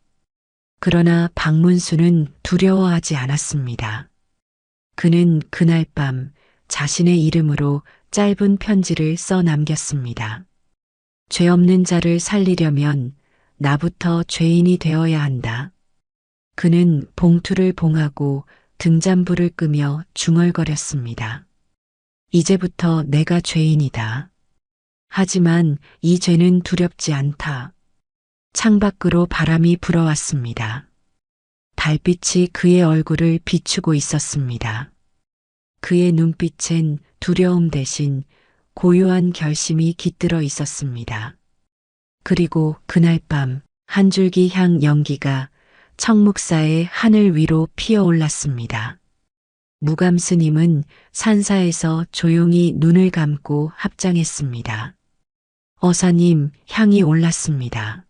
그러나 박문수는 두려워하지 않았습니다. 그는 그날 밤 자신의 이름으로 짧은 편지를 써 남겼습니다. 죄 없는 자를 살리려면 나부터 죄인이 되어야 한다. 그는 봉투를 봉하고 등잔불을 끄며 중얼거렸습니다. 이제부터 내가 죄인이다. 하지만 이 죄는 두렵지 않다. 창밖으로 바람이 불어왔습니다. 달빛이 그의 얼굴을 비추고 있었습니다. 그의 눈빛엔 두려움 대신 고요한 결심이 깃들어 있었습니다. 그리고 그날 밤 한 줄기 향 연기가 청묵사의 하늘 위로 피어올랐습니다. 무감 스님은 산사에서 조용히 눈을 감고 합장했습니다. 어사님, 향이 올랐습니다.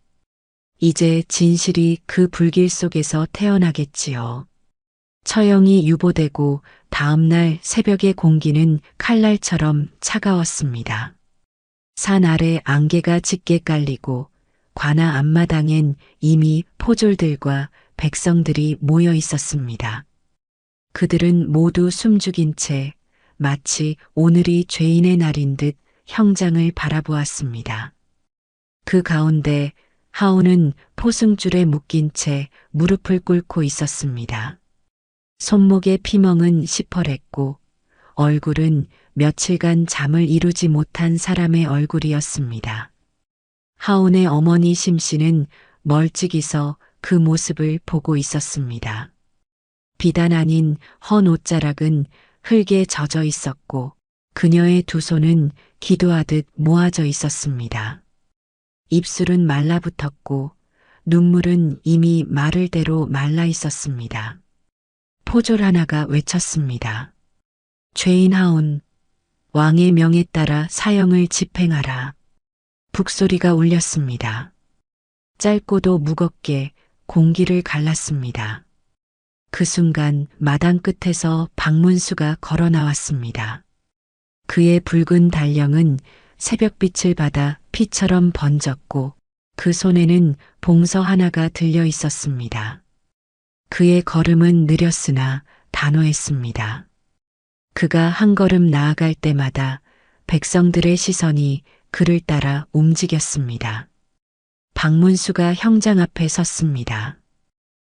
이제 진실이 그 불길 속에서 태어나겠지요. 처형이 유보되고 다음날 새벽의 공기는 칼날처럼 차가웠습니다. 산 아래 안개가 짙게 깔리고 관아 앞마당엔 이미 포졸들과 백성들이 모여 있었습니다. 그들은 모두 숨죽인 채 마치 오늘이 죄인의 날인 듯 형장을 바라보았습니다. 그 가운데 하온은 포승줄에 묶인 채 무릎을 꿇고 있었습니다. 손목의 피멍은 시퍼랬고 얼굴은 며칠간 잠을 이루지 못한 사람의 얼굴이었습니다. 하온의 어머니 심씨는 멀찍이서 그 모습을 보고 있었습니다. 비단 아닌 헌 옷자락은 흙에 젖어 있었고 그녀의 두 손은 기도하듯 모아져 있었습니다. 입술은 말라붙었고 눈물은 이미 마를 대로 말라 있었습니다. 포졸 하나가 외쳤습니다. 죄인 하온, 왕의 명에 따라 사형을 집행하라. 북소리가 울렸습니다. 짧고도 무겁게 공기를 갈랐습니다. 그 순간 마당 끝에서 박문수가 걸어 나왔습니다. 그의 붉은 달령은 새벽빛을 받아 피처럼 번졌고 그 손에는 봉서 하나가 들려 있었습니다. 그의 걸음은 느렸으나 단호했습니다. 그가 한 걸음 나아갈 때마다 백성들의 시선이 그를 따라 움직였습니다. 박문수가 형장 앞에 섰습니다.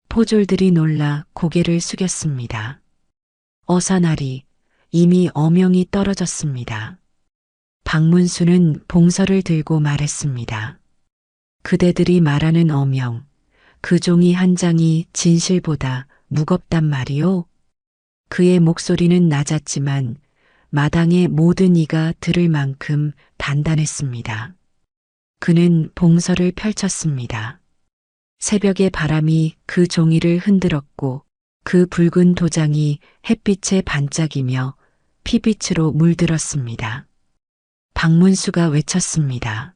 포졸들이 놀라 고개를 숙였습니다. 어사날이 이미 어명이 떨어졌습니다. 박문수는 봉서를 들고 말했습니다. 그대들이 말하는 어명, 그 종이 한 장이 진실보다 무겁단 말이오. 그의 목소리는 낮았지만 마당의 모든 이가 들을 만큼 단단했습니다. 그는 봉서를 펼쳤습니다. 새벽의 바람이 그 종이를 흔들었고 그 붉은 도장이 햇빛에 반짝이며 피빛으로 물들었습니다. 박문수가 외쳤습니다.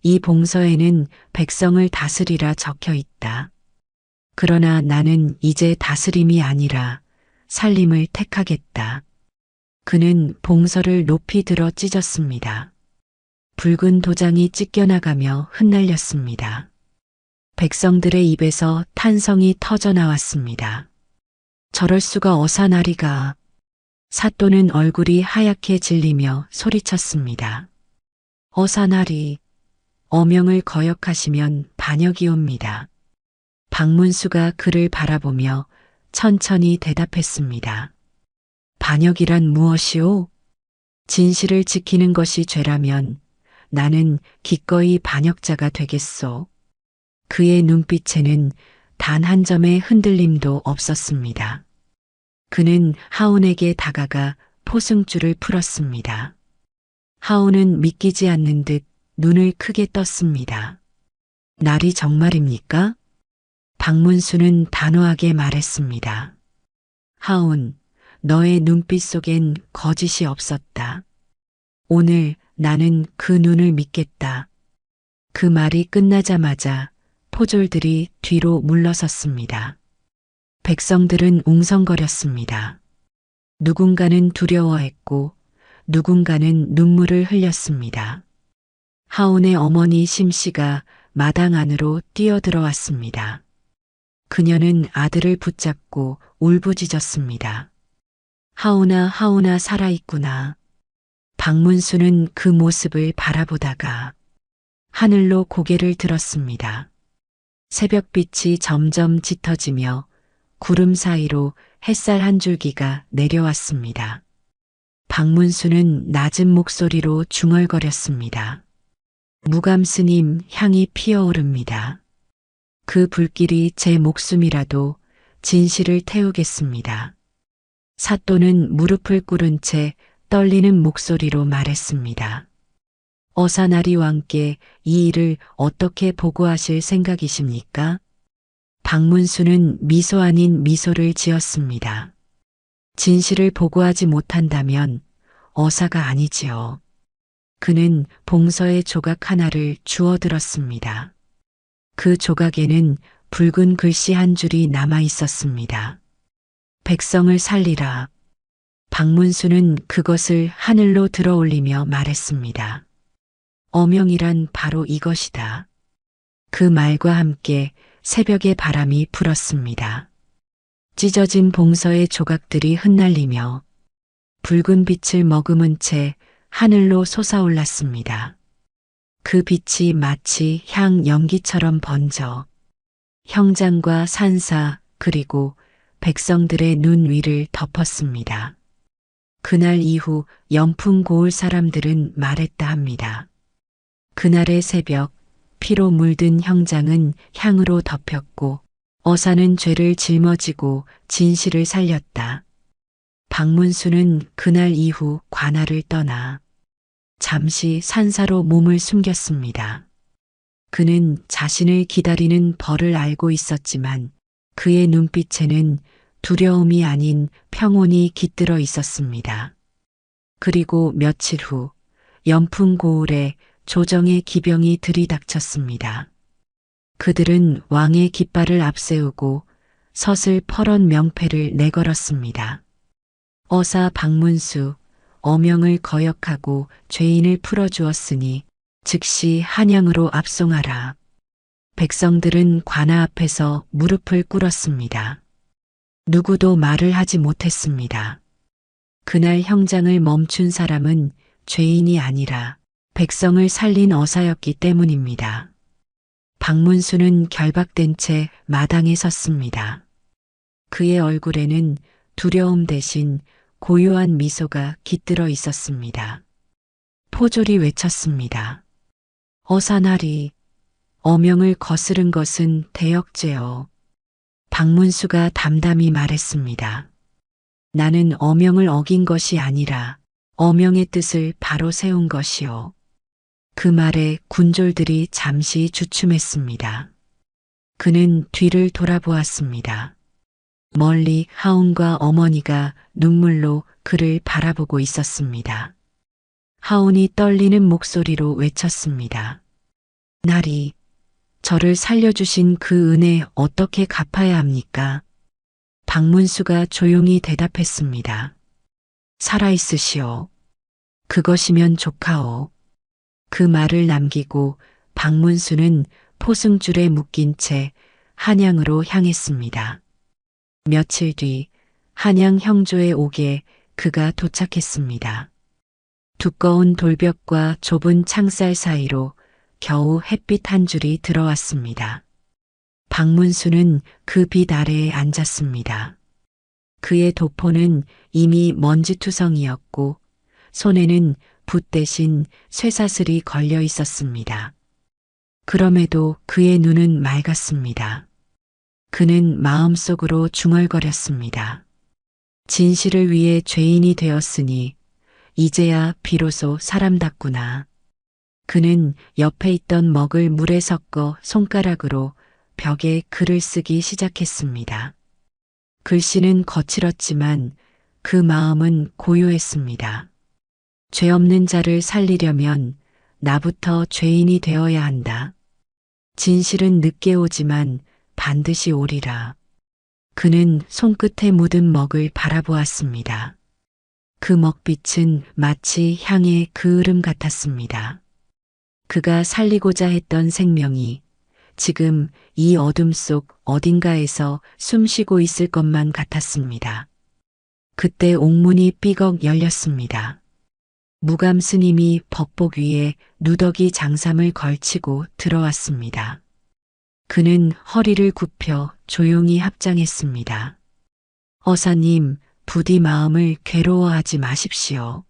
이 봉서에는 백성을 다스리라 적혀 있다. 그러나 나는 이제 다스림이 아니라 살림을 택하겠다. 그는 봉서를 높이 들어 찢었습니다. 붉은 도장이 찢겨나가며 흩날렸습니다. 백성들의 입에서 탄성이 터져 나왔습니다. 저럴 수가 어사나리가. 사또는 얼굴이 하얗게 질리며 소리쳤습니다. 어사나리, 어명을 거역하시면 반역이 옵니다. 박문수가 그를 바라보며 천천히 대답했습니다. 반역이란 무엇이오? 진실을 지키는 것이 죄라면 나는 기꺼이 반역자가 되겠소. 그의 눈빛에는 단 한 점의 흔들림도 없었습니다. 그는 하온에게 다가가 포승줄을 풀었습니다. 하온은 믿기지 않는 듯 눈을 크게 떴습니다. 날이 정말입니까? 박문수는 단호하게 말했습니다. 하온, 너의 눈빛 속엔 거짓이 없었다. 오늘 나는 그 눈을 믿겠다. 그 말이 끝나자마자 포졸들이 뒤로 물러섰습니다. 백성들은 웅성거렸습니다. 누군가는 두려워했고 누군가는 눈물을 흘렸습니다. 하온의 어머니 심씨가 마당 안으로 뛰어들어왔습니다. 그녀는 아들을 붙잡고 울부짖었습니다. 하온아, 하온아, 살아있구나. 박문수는 그 모습을 바라보다가 하늘로 고개를 들었습니다. 새벽빛이 점점 짙어지며 구름 사이로 햇살 한 줄기가 내려왔습니다. 박문수는 낮은 목소리로 중얼거렸습니다. 무감스님, 향이 피어오릅니다. 그 불길이 제 목숨이라도 진실을 태우겠습니다. 사또는 무릎을 꿇은 채 떨리는 목소리로 말했습니다. 어사나리 왕께 이 일을 어떻게 보고하실 생각이십니까? 박문수는 미소 아닌 미소를 지었습니다. 진실을 보고하지 못한다면 어사가 아니지요. 그는 봉서의 조각 하나를 주워들었습니다. 그 조각에는 붉은 글씨 한 줄이 남아 있었습니다. 백성을 살리라. 박문수는 그것을 하늘로 들어올리며 말했습니다. 어명이란 바로 이것이다. 그 말과 함께 새벽의 바람이 불었습니다. 찢어진 봉서의 조각들이 흩날리며 붉은 빛을 머금은 채 하늘로 솟아올랐습니다. 그 빛이 마치 향 연기처럼 번져 형장과 산사 그리고 백성들의 눈 위를 덮었습니다. 그날 이후 연풍 고을 사람들은 말했다 합니다. 그날의 새벽 피로 물든 형장은 향으로 덮였고 어사는 죄를 짊어지고 진실을 살렸다. 박문수는 그날 이후 관할을 떠나 잠시 산사로 몸을 숨겼습니다. 그는 자신을 기다리는 벌을 알고 있었지만 그의 눈빛에는 두려움이 아닌 평온이 깃들어 있었습니다. 그리고 며칠 후 연풍 고을에 조정의 기병이 들이닥쳤습니다. 그들은 왕의 깃발을 앞세우고 서슬 퍼런 명패를 내걸었습니다. 어사 박문수, 어명을 거역하고 죄인을 풀어주었으니 즉시 한양으로 압송하라. 백성들은 관아 앞에서 무릎을 꿇었습니다. 누구도 말을 하지 못했습니다. 그날 형장을 멈춘 사람은 죄인이 아니라 백성을 살린 어사였기 때문입니다. 박문수는 결박된 채 마당에 섰습니다. 그의 얼굴에는 두려움 대신 고요한 미소가 깃들어 있었습니다. 포졸이 외쳤습니다. 어사나리, 어명을 거스른 것은 대역죄요. 박문수가 담담히 말했습니다. 나는 어명을 어긴 것이 아니라 어명의 뜻을 바로 세운 것이요. 그 말에 군졸들이 잠시 주춤했습니다. 그는 뒤를 돌아보았습니다. 멀리 하온과 어머니가 눈물로 그를 바라보고 있었습니다. 하온이 떨리는 목소리로 외쳤습니다. 나리, 저를 살려주신 그 은혜 어떻게 갚아야 합니까? 박문수가 조용히 대답했습니다. 살아있으시오. 그것이면 좋카오. 그 말을 남기고 박문수는 포승줄에 묶인 채 한양으로 향했습니다. 며칠 뒤 한양 형조의 옥에 그가 도착했습니다. 두꺼운 돌벽과 좁은 창살 사이로 겨우 햇빛 한 줄이 들어왔습니다. 박문수는 그 빛 아래에 앉았습니다. 그의 도포는 이미 먼지투성이었고 손에는 붓 대신 쇠사슬이 걸려 있었습니다. 그럼에도 그의 눈은 맑았습니다. 그는 마음속으로 중얼거렸습니다. 진실을 위해 죄인이 되었으니 이제야 비로소 사람답구나. 그는 옆에 있던 먹을 물에 섞어 손가락으로 벽에 글을 쓰기 시작했습니다. 글씨는 거칠었지만 그 마음은 고요했습니다. 죄 없는 자를 살리려면 나부터 죄인이 되어야 한다. 진실은 늦게 오지만 반드시 오리라. 그는 손끝에 묻은 먹을 바라보았습니다. 그 먹빛은 마치 향의 그 흐름 같았습니다. 그가 살리고자 했던 생명이 지금 이 어둠 속 어딘가에서 숨쉬고 있을 것만 같았습니다. 그때 옥문이 삐걱 열렸습니다. 무감 스님이 법복 위에 누더기 장삼을 걸치고 들어왔습니다. 그는 허리를 굽혀 조용히 합장했습니다. 어사님, 부디 마음을 괴로워하지 마십시오.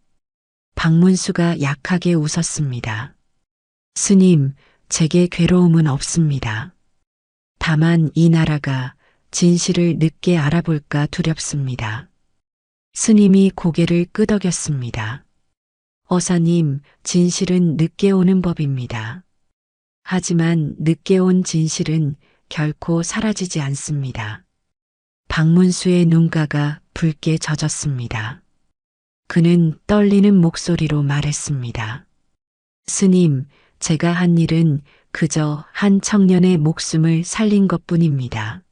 박문수가 약하게 웃었습니다. 스님, 제게 괴로움은 없습니다. 다만 이 나라가 진실을 늦게 알아볼까 두렵습니다. 스님이 고개를 끄덕였습니다. 어사님, 진실은 늦게 오는 법입니다. 하지만 늦게 온 진실은 결코 사라지지 않습니다. 박문수의 눈가가 붉게 젖었습니다. 그는 떨리는 목소리로 말했습니다. 스님, 제가 한 일은 그저 한 청년의 목숨을 살린 것뿐입니다.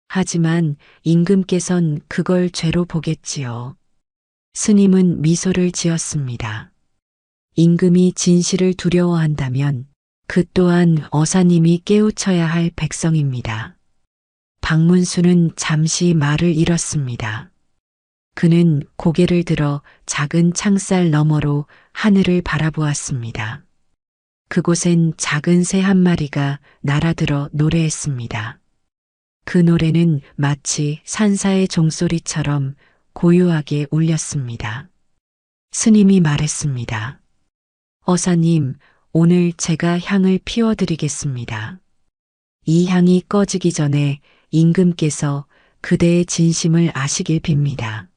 하지만 임금께선 그걸 죄로 보겠지요. 스님은 미소를 지었습니다. 임금이 진실을 두려워한다면 그 또한 어사님이 깨우쳐야 할 백성입니다. 박문수는 잠시 말을 잃었습니다. 그는 고개를 들어 작은 창살 너머로 하늘을 바라보았습니다. 그곳엔 작은 새 한 마리가 날아들어 노래했습니다. 그 노래는 마치 산사의 종소리처럼 고요하게 울렸습니다. 스님이 말했습니다. 어사님, 오늘 제가 향을 피워드리겠습니다. 이 향이 꺼지기 전에 임금께서 그대의 진심을 아시길 빕니다.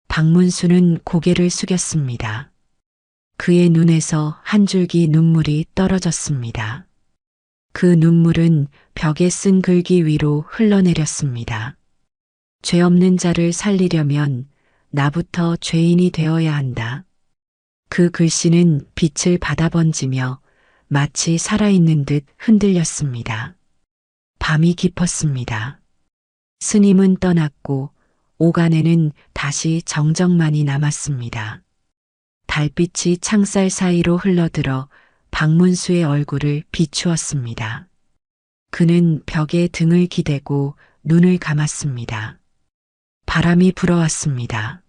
박문수는 고개를 숙였습니다. 그의 눈에서 한 줄기 눈물이 떨어졌습니다. 그 눈물은 벽에 쓴 글귀 위로 흘러내렸습니다. 죄 없는 자를 살리려면 나부터 죄인이 되어야 한다. 그 글씨는 빛을 받아 번지며 마치 살아있는 듯 흔들렸습니다. 밤이 깊었습니다. 스님은 떠났고 옥안에는 다시 정적만이 남았습니다. 달빛이 창살 사이로 흘러들어 박문수의 얼굴을 비추었습니다. 그는 벽에 등을 기대고 눈을 감았습니다. 바람이 불어왔습니다.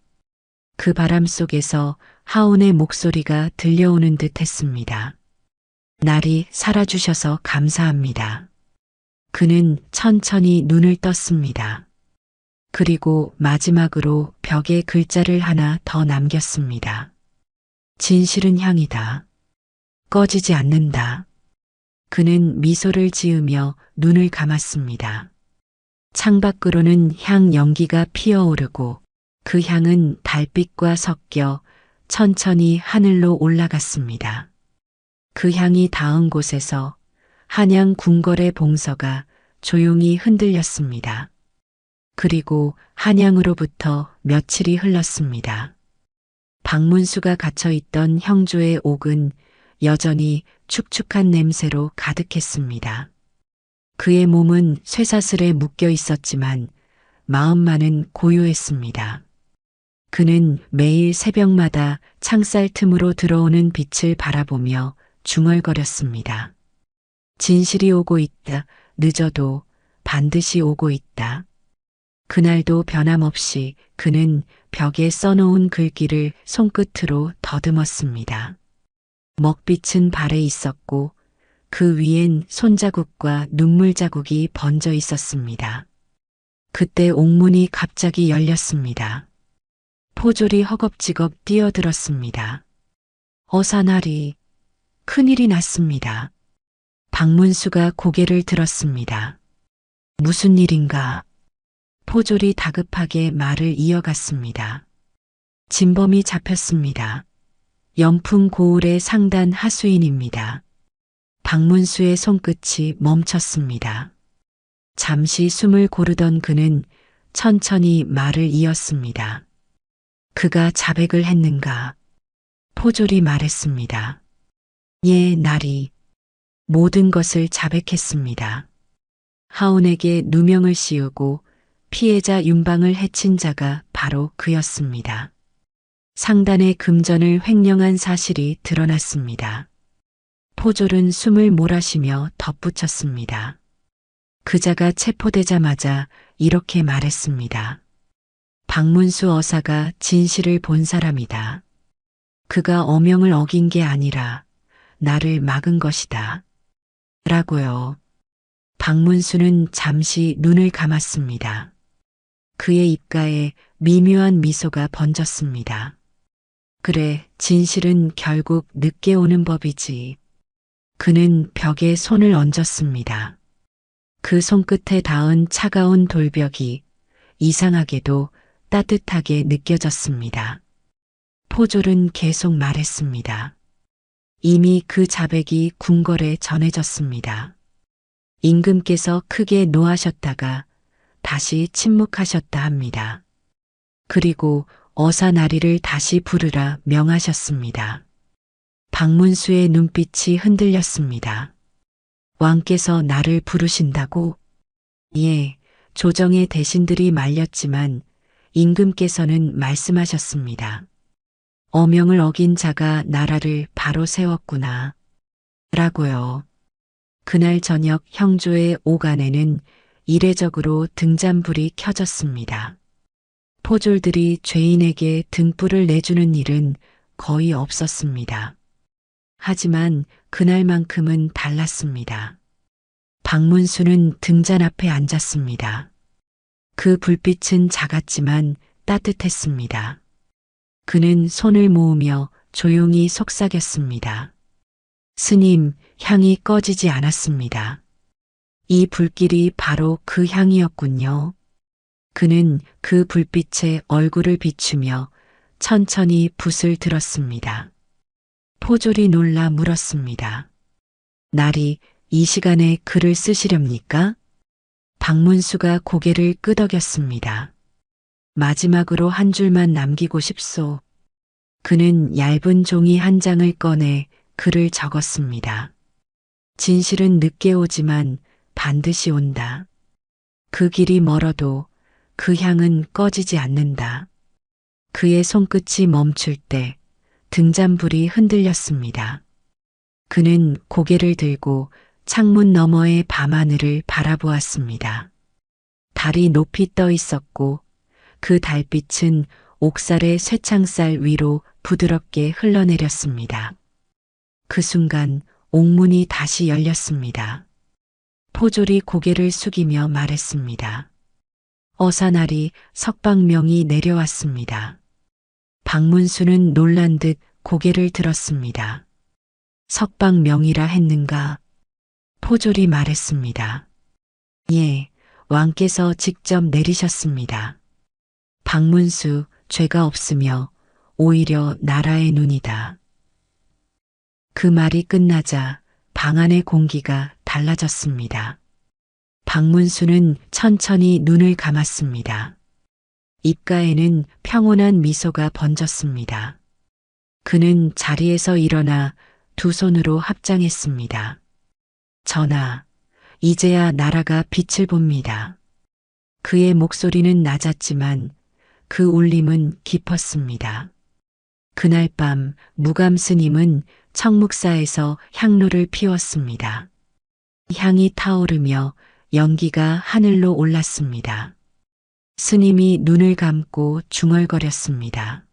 그 바람 속에서 하온의 목소리가 들려오는 듯 했습니다. 날이 살아주셔서 감사합니다. 그는 천천히 눈을 떴습니다. 그리고 마지막으로 벽에 글자를 하나 더 남겼습니다. 진실은 향이다. 꺼지지 않는다. 그는 미소를 지으며 눈을 감았습니다. 창밖으로는 향 연기가 피어오르고 그 향은 달빛과 섞여 천천히 하늘로 올라갔습니다. 그 향이 닿은 곳에서 한양 궁궐의 봉서가 조용히 흔들렸습니다. 그리고 한양으로부터 며칠이 흘렀습니다. 박문수가 갇혀있던 형조의 옥은 여전히 축축한 냄새로 가득했습니다. 그의 몸은 쇠사슬에 묶여 있었지만 마음만은 고요했습니다. 그는 매일 새벽마다 창살 틈으로 들어오는 빛을 바라보며 중얼거렸습니다. 진실이 오고 있다. 늦어도 반드시 오고 있다. 그날도 변함없이 그는 벽에 써놓은 글귀를 손끝으로 더듬었습니다. 먹빛은 발에 있었고 그 위엔 손자국과 눈물 자국이 번져 있었습니다. 그때 옥문이 갑자기 열렸습니다. 포졸이 허겁지겁 뛰어들었습니다. 어사나리, 큰일이 났습니다. 박문수가 고개를 들었습니다. 무슨 일인가? 포졸이 다급하게 말을 이어갔습니다. 진범이 잡혔습니다. 연풍 고을의 상단 하수인입니다. 박문수의 손끝이 멈췄습니다. 잠시 숨을 고르던 그는 천천히 말을 이었습니다. 그가 자백을 했는가? 포졸이 말했습니다. 예, 날이 모든 것을 자백했습니다. 하온에게 누명을 씌우고 피해자 윤방을 해친 자가 바로 그였습니다. 상단의 금전을 횡령한 사실이 드러났습니다. 포졸은 숨을 몰아쉬며 덧붙였습니다. 그자가 체포되자마자 이렇게 말했습니다. 박문수 어사가 진실을 본 사람이다. 그가 어명을 어긴 게 아니라 나를 막은 것이다. 라고요. 박문수는 잠시 눈을 감았습니다. 그의 입가에 미묘한 미소가 번졌습니다. 그래, 진실은 결국 늦게 오는 법이지. 그는 벽에 손을 얹었습니다. 그 손끝에 닿은 차가운 돌벽이 이상하게도 따뜻하게 느껴졌습니다. 포졸은 계속 말했습니다. 이미 그 자백이 궁궐에 전해졌습니다. 임금께서 크게 노하셨다가 다시 침묵하셨다 합니다. 그리고 어사나리를 다시 부르라 명하셨습니다. 박문수의 눈빛이 흔들렸습니다. 왕께서 나를 부르신다고? 예, 조정의 대신들이 말렸지만 임금께서는 말씀하셨습니다. 어명을 어긴 자가 나라를 바로 세웠구나. 라고요. 그날 저녁 형조의 오간에는 이례적으로 등잔불이 켜졌습니다. 포졸들이 죄인에게 등불을 내주는 일은 거의 없었습니다. 하지만 그날만큼은 달랐습니다. 박문수는 등잔 앞에 앉았습니다. 그 불빛은 작았지만 따뜻했습니다. 그는 손을 모으며 조용히 속삭였습니다. 스님, 향이 꺼지지 않았습니다. 이 불길이 바로 그 향이었군요. 그는 그 불빛에 얼굴을 비추며 천천히 붓을 들었습니다. 포졸이 놀라 물었습니다. 날이 이 시간에 글을 쓰시렵니까? 박문수가 고개를 끄덕였습니다. 마지막으로 한 줄만 남기고 싶소. 그는 얇은 종이 한 장을 꺼내 글을 적었습니다. 진실은 늦게 오지만 반드시 온다. 그 길이 멀어도 그 향은 꺼지지 않는다. 그의 손끝이 멈출 때 등잔불이 흔들렸습니다. 그는 고개를 들고 창문 너머의 밤하늘을 바라보았습니다. 달이 높이 떠 있었고 그 달빛은 옥살의 쇠창살 위로 부드럽게 흘러내렸습니다. 그 순간 옥문이 다시 열렸습니다. 포졸이 고개를 숙이며 말했습니다. 어사날이 석방명이 내려왔습니다. 박문수는 놀란 듯 고개를 들었습니다. 석방명이라 했는가? 포졸이 말했습니다. 예, 왕께서 직접 내리셨습니다. 박문수, 죄가 없으며 오히려 나라의 눈이다. 그 말이 끝나자 방 안의 공기가 달라졌습니다. 박문수는 천천히 눈을 감았습니다. 입가에는 평온한 미소가 번졌습니다. 그는 자리에서 일어나 두 손으로 합장했습니다. 전하, 이제야 나라가 빛을 봅니다. 그의 목소리는 낮았지만 그 울림은 깊었습니다. 그날 밤 무감 스님은 청묵사에서 향로를 피웠습니다. 향이 타오르며 연기가 하늘로 올랐습니다. 스님이 눈을 감고 중얼거렸습니다.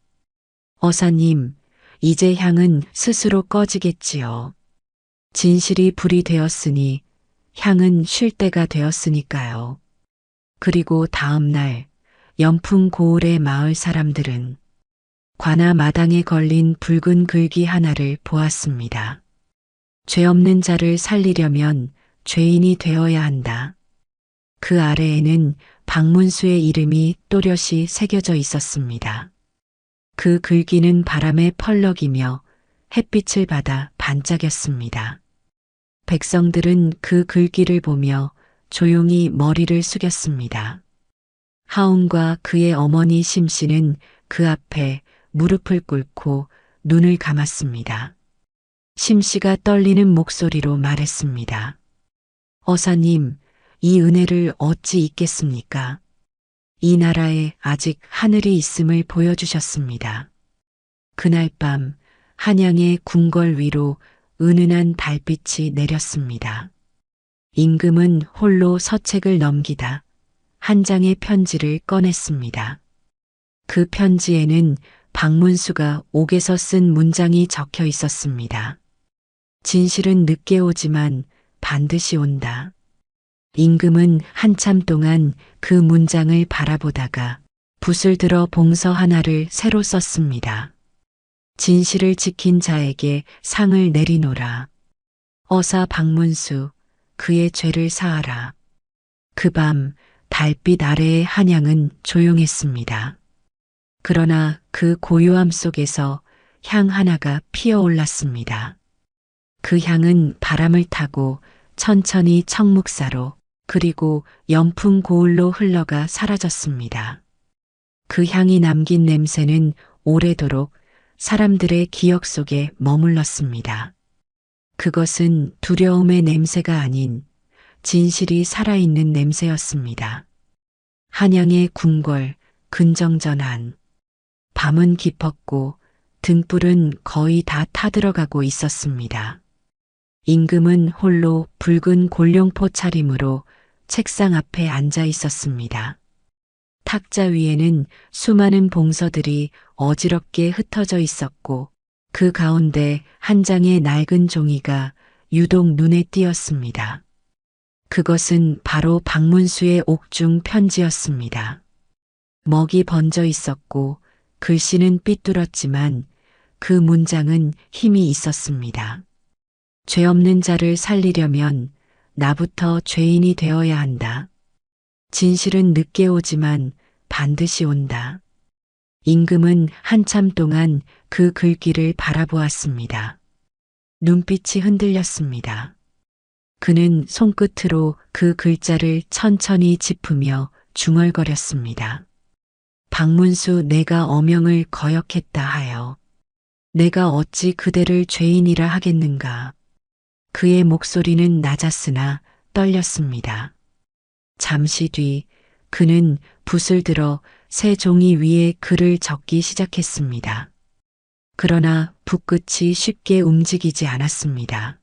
어사님, 이제 향은 스스로 꺼지겠지요. 진실이 불이 되었으니 향은 쉴 때가 되었으니까요. 그리고 다음 날 연풍 고을의 마을 사람들은 관아 마당에 걸린 붉은 글귀 하나를 보았습니다. 죄 없는 자를 살리려면 죄인이 되어야 한다. 그 아래에는 박문수의 이름이 또렷이 새겨져 있었습니다. 그 글귀는 바람에 펄럭이며 햇빛을 받아 반짝였습니다. 백성들은 그 글귀를 보며 조용히 머리를 숙였습니다. 하웅과 그의 어머니 심씨는 그 앞에 무릎을 꿇고 눈을 감았습니다. 심씨가 떨리는 목소리로 말했습니다. 어사님, 이 은혜를 어찌 잊겠습니까? 이 나라에 아직 하늘이 있음을 보여주셨습니다. 그날 밤 한양의 궁궐 위로 은은한 달빛이 내렸습니다. 임금은 홀로 서책을 넘기다 한 장의 편지를 꺼냈습니다. 그 편지에는 박문수가 옥에서 쓴 문장이 적혀 있었습니다. 진실은 늦게 오지만 반드시 온다. 임금은 한참 동안 그 문장을 바라보다가 붓을 들어 봉서 하나를 새로 썼습니다. 진실을 지킨 자에게 상을 내리노라. 어사 박문수, 그의 죄를 사하라. 그 밤 달빛 아래의 한양은 조용했습니다. 그러나 그 고요함 속에서 향 하나가 피어올랐습니다. 그 향은 바람을 타고 천천히 청묵사로 그리고 연풍 고울로 흘러가 사라졌습니다. 그 향이 남긴 냄새는 오래도록 사람들의 기억 속에 머물렀습니다. 그것은 두려움의 냄새가 아닌 진실이 살아있는 냄새였습니다. 한양의 궁궐, 근정전한. 밤은 깊었고 등불은 거의 다 타들어가고 있었습니다. 임금은 홀로 붉은 골룡포 차림으로 책상 앞에 앉아 있었습니다. 탁자 위에는 수많은 봉서들이 어지럽게 흩어져 있었고 그 가운데 한 장의 낡은 종이가 유독 눈에 띄었습니다. 그것은 바로 박문수의 옥중 편지였습니다. 먹이 번져 있었고 글씨는 삐뚤었지만 그 문장은 힘이 있었습니다. 죄 없는 자를 살리려면 나부터 죄인이 되어야 한다. 진실은 늦게 오지만 반드시 온다. 임금은 한참 동안 그 글귀를 바라보았습니다. 눈빛이 흔들렸습니다. 그는 손끝으로 그 글자를 천천히 짚으며 중얼거렸습니다. 박문수, 내가 어명을 거역했다 하여 내가 어찌 그대를 죄인이라 하겠는가. 그의 목소리는 낮았으나 떨렸습니다. 잠시 뒤 그는 붓을 들어 새 종이 위에 글을 적기 시작했습니다. 그러나 붓끝이 쉽게 움직이지 않았습니다.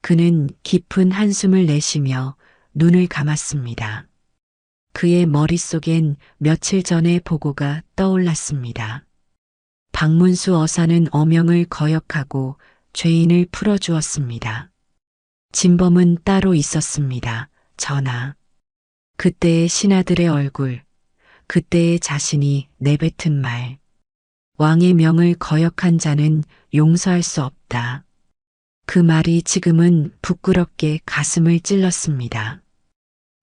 그는 깊은 한숨을 내쉬며 눈을 감았습니다. 그의 머릿속엔 며칠 전의 보고가 떠올랐습니다. 박문수 어사는 어명을 거역하고 죄인을 풀어주었습니다. 진범은 따로 있었습니다. 전하. 그때의 신하들의 얼굴, 그때의 자신이 내뱉은 말. 왕의 명을 거역한 자는 용서할 수 없다. 그 말이 지금은 부끄럽게 가슴을 찔렀습니다.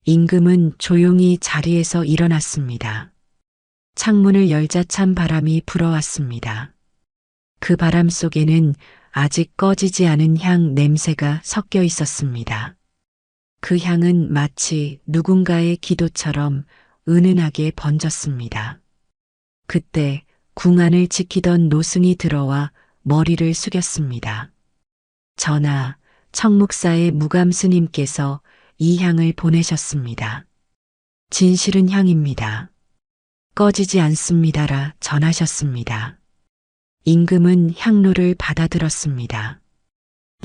임금은 조용히 자리에서 일어났습니다. 창문을 열자 찬 바람이 불어왔습니다. 그 바람 속에는 아직 꺼지지 않은 향 냄새가 섞여 있었습니다. 그 향은 마치 누군가의 기도처럼 은은하게 번졌습니다. 그때 궁 안을 지키던 노승이 들어와 머리를 숙였습니다. 전하, 청묵사의 무감 스님께서 이 향을 보내셨습니다. 진실은 향입니다. 꺼지지 않습니다라 전하셨습니다. 임금은 향로를 받아들었습니다.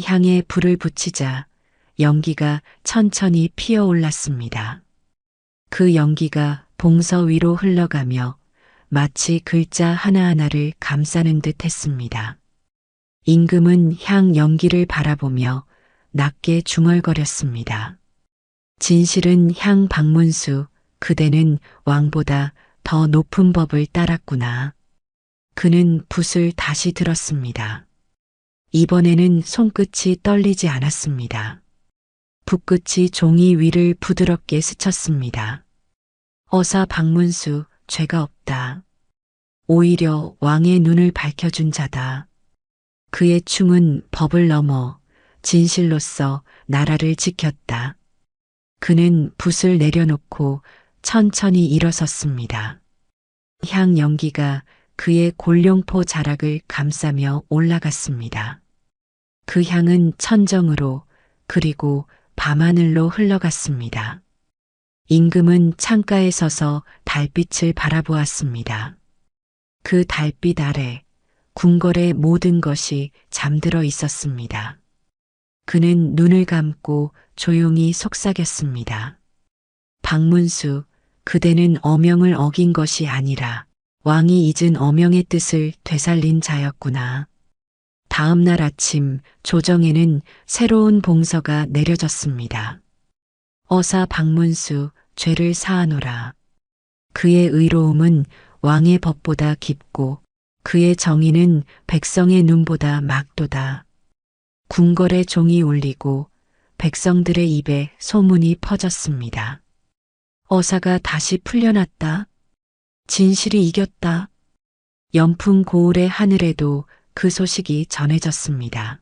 향에 불을 붙이자 연기가 천천히 피어올랐습니다. 그 연기가 봉서 위로 흘러가며 마치 글자 하나하나를 감싸는 듯 했습니다. 임금은 향 연기를 바라보며 낮게 중얼거렸습니다. 진실은 향 박문수, 그대는 왕보다 더 높은 법을 따랐구나. 그는 붓을 다시 들었습니다. 이번에는 손끝이 떨리지 않았습니다. 붓끝이 종이 위를 부드럽게 스쳤습니다. 어사 박문수, 죄가 없다. 오히려 왕의 눈을 밝혀준 자다. 그의 충은 법을 넘어 진실로서 나라를 지켰다. 그는 붓을 내려놓고 천천히 일어섰습니다. 향 연기가 그의 골룡포 자락을 감싸며 올라갔습니다. 그 향은 천정으로 그리고 밤하늘로 흘러갔습니다. 임금은 창가에 서서 달빛을 바라보았습니다. 그 달빛 아래 궁궐의 모든 것이 잠들어 있었습니다. 그는 눈을 감고 조용히 속삭였습니다. 박문수, 그대는 어명을 어긴 것이 아니라 왕이 잊은 어명의 뜻을 되살린 자였구나. 다음 날 아침 조정에는 새로운 봉서가 내려졌습니다. 어사 박문수, 죄를 사하노라. 그의 의로움은 왕의 법보다 깊고 그의 정의는 백성의 눈보다 막도다. 궁궐의 종이 울리고 백성들의 입에 소문이 퍼졌습니다. 어사가 다시 풀려났다. 진실이 이겼다. 연풍 고울의 하늘에도 그 소식이 전해졌습니다.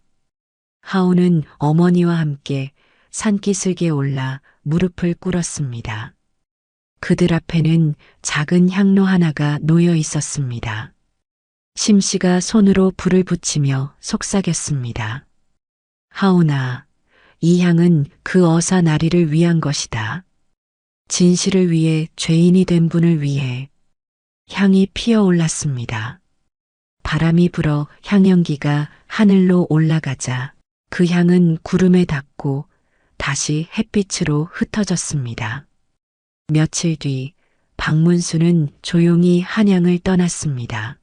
하온은 어머니와 함께 산기슭에 올라 무릎을 꿇었습니다. 그들 앞에는 작은 향로 하나가 놓여 있었습니다. 심씨가 손으로 불을 붙이며 속삭였습니다. 하온아, 이 향은 그 어사 나리를 위한 것이다. 진실을 위해 죄인이 된 분을 위해. 향이 피어올랐습니다. 바람이 불어 향연기가 하늘로 올라가자 그 향은 구름에 닿고 다시 햇빛으로 흩어졌습니다. 며칠 뒤 박문수는 조용히 한양을 떠났습니다.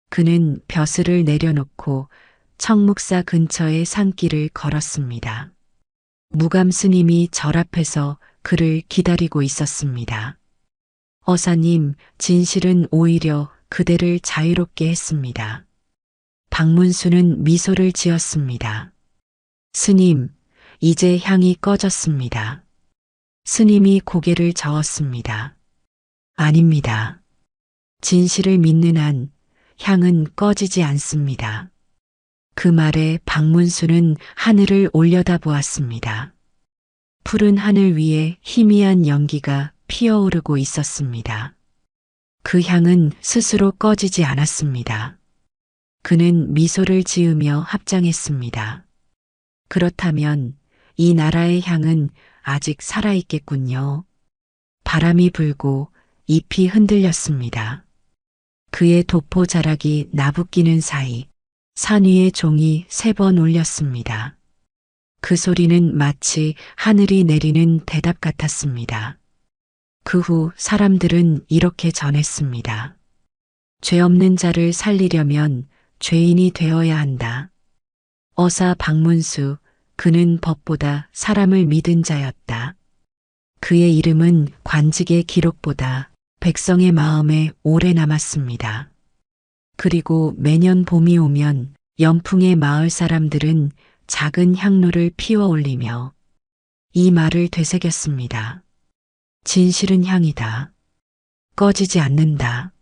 그는 벼슬을 내려놓고 청묵사 근처의 산길을 걸었습니다. 무감 스님이 절 앞에서 그를 기다리고 있었습니다. 어사님, 진실은 오히려 그대를 자유롭게 했습니다. 박문수는 미소를 지었습니다. 스님, 이제 향이 꺼졌습니다. 스님이 고개를 저었습니다. 아닙니다. 진실을 믿는 한 향은 꺼지지 않습니다. 그 말에 박문수는 하늘을 올려다보았습니다. 푸른 하늘 위에 희미한 연기가 피어오르고 있었습니다. 그 향은 스스로 꺼지지 않았습니다. 그는 미소를 지으며 합장했습니다. 그렇다면 이 나라의 향은 아직 살아있겠군요. 바람이 불고 잎이 흔들렸습니다. 그의 도포 자락이 나부끼는 사이 산 위의 종이 3번 울렸습니다. 그 소리는 마치 하늘이 내리는 대답 같았습니다. 그 후 사람들은 이렇게 전했습니다. 죄 없는 자를 살리려면 죄인이 되어야 한다. 어사 박문수, 그는 법보다 사람을 믿은 자였다. 그의 이름은 관직의 기록보다 백성의 마음에 오래 남았습니다. 그리고 매년 봄이 오면 연풍의 마을 사람들은 작은 향로를 피워 올리며 이 말을 되새겼습니다. 진실은 향이다. 꺼지지 않는다.